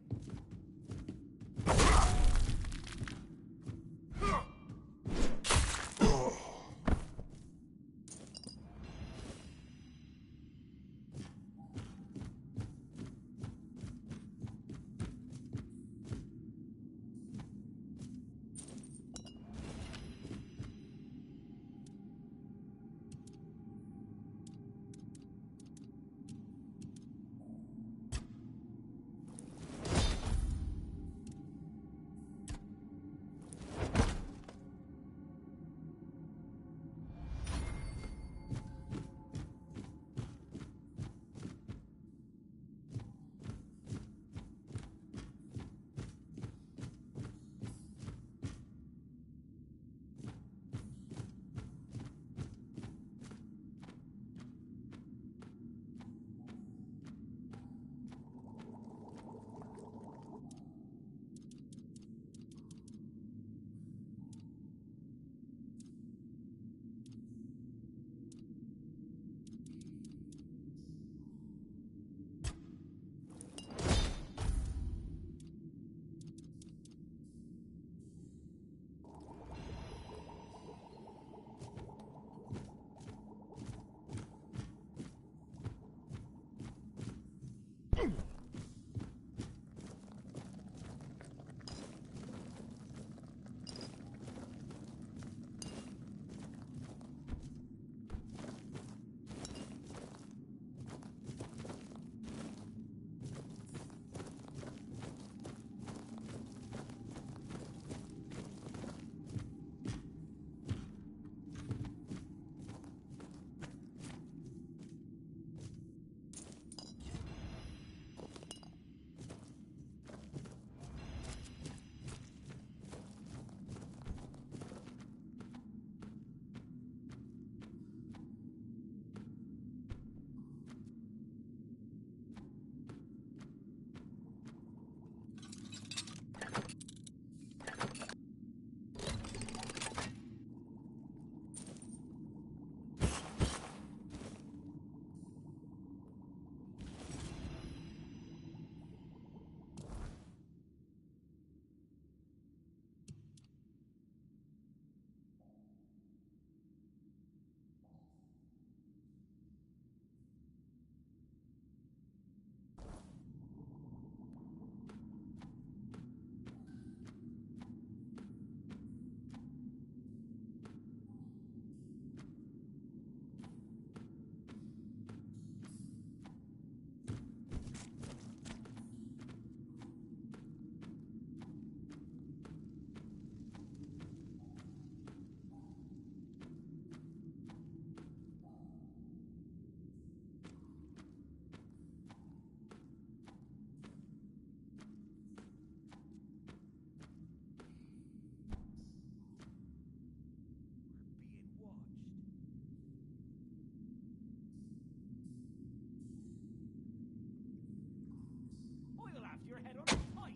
[SPEAKER 10] have your head on a pike.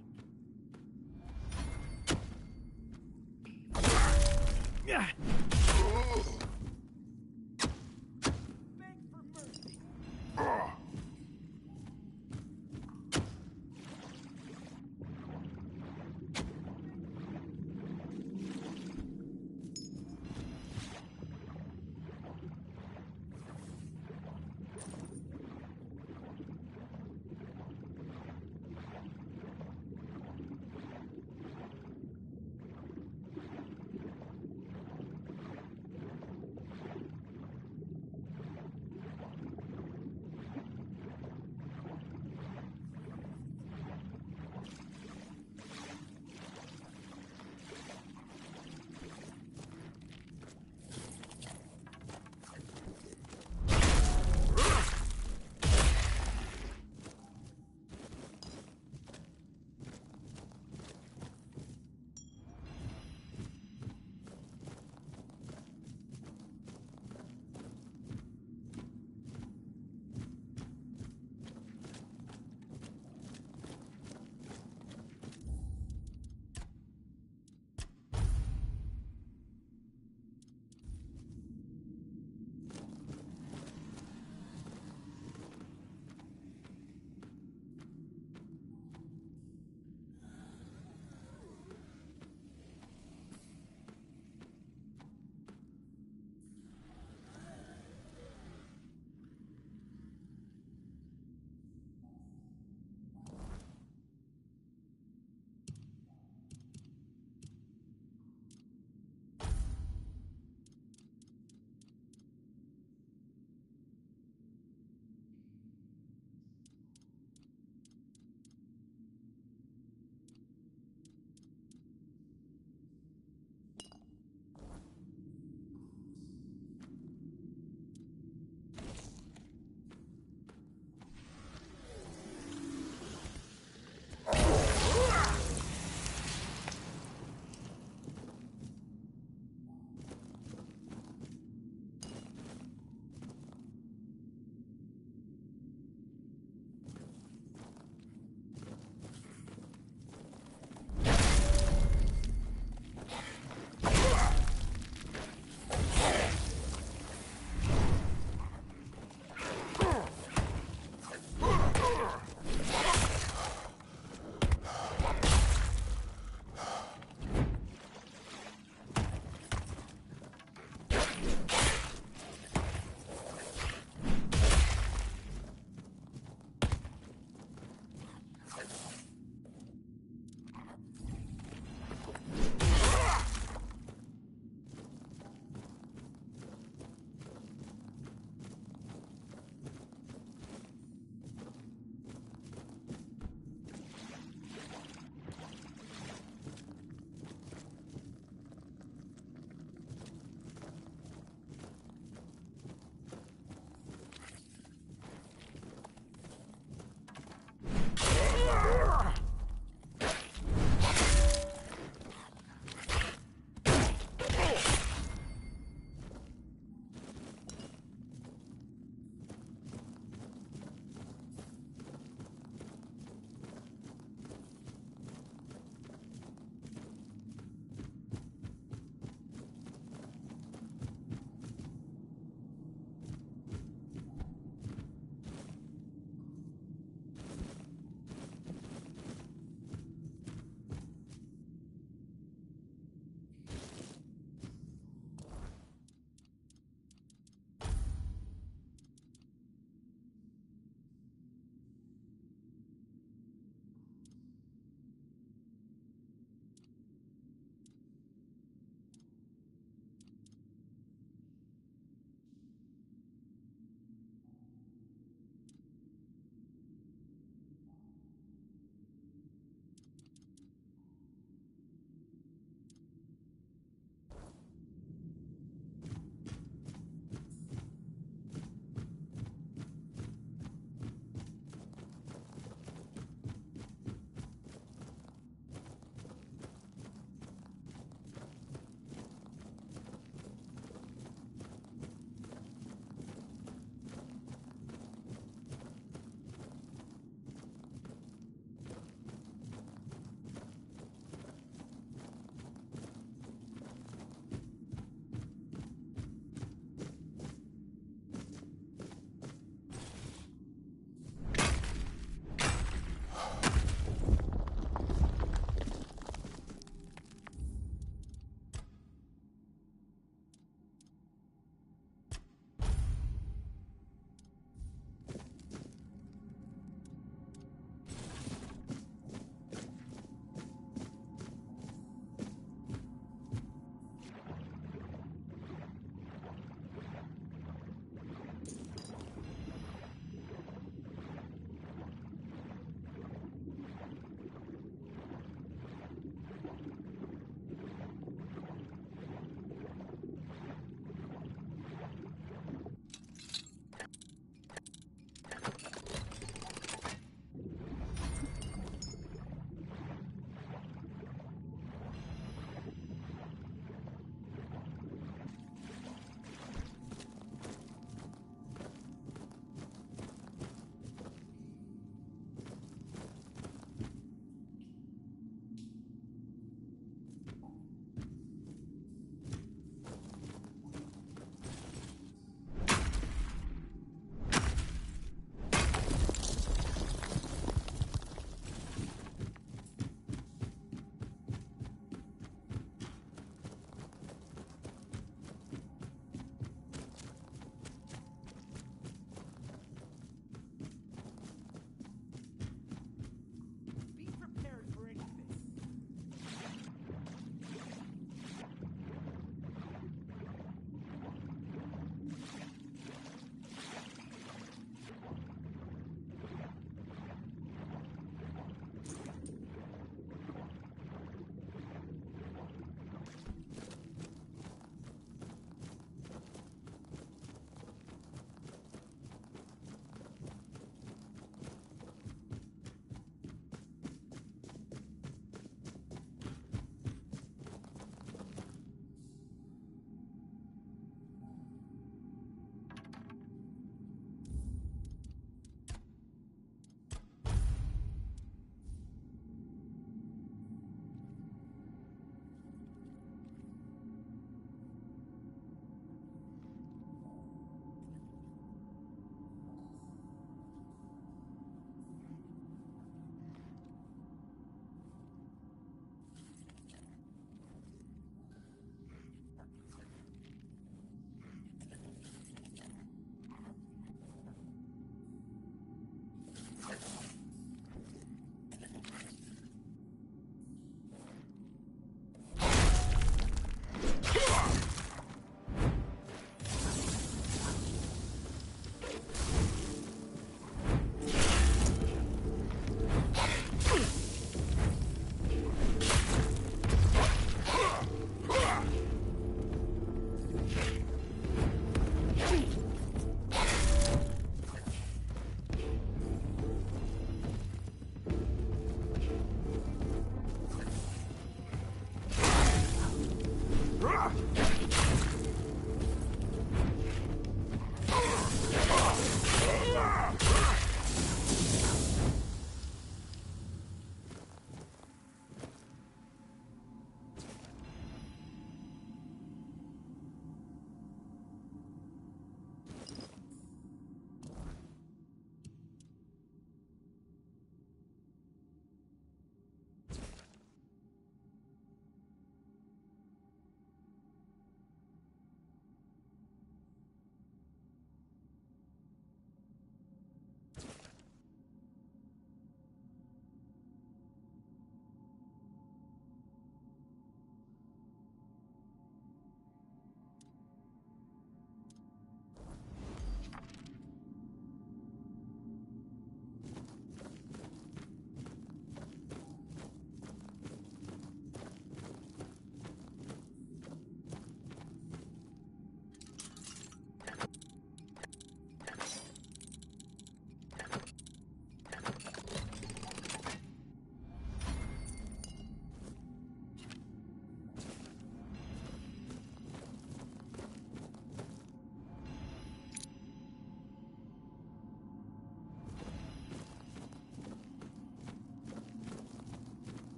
[SPEAKER 17] Yeah.
[SPEAKER 10] Beg for mercy.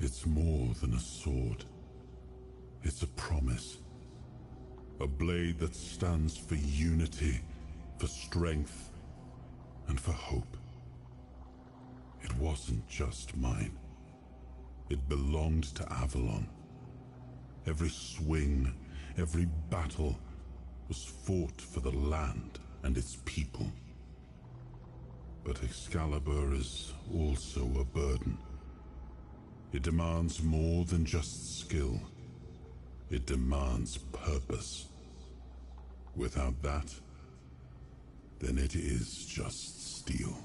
[SPEAKER 21] it's more than a sword. It's a promise. A blade that stands for unity, for strength, and for hope. It wasn't just mine. It belonged to Avalon. Every swing, every battle was fought for the land and its people. But Excalibur is also a burden. It demands more than just skill. It demands purpose. Without that, then it is just steel.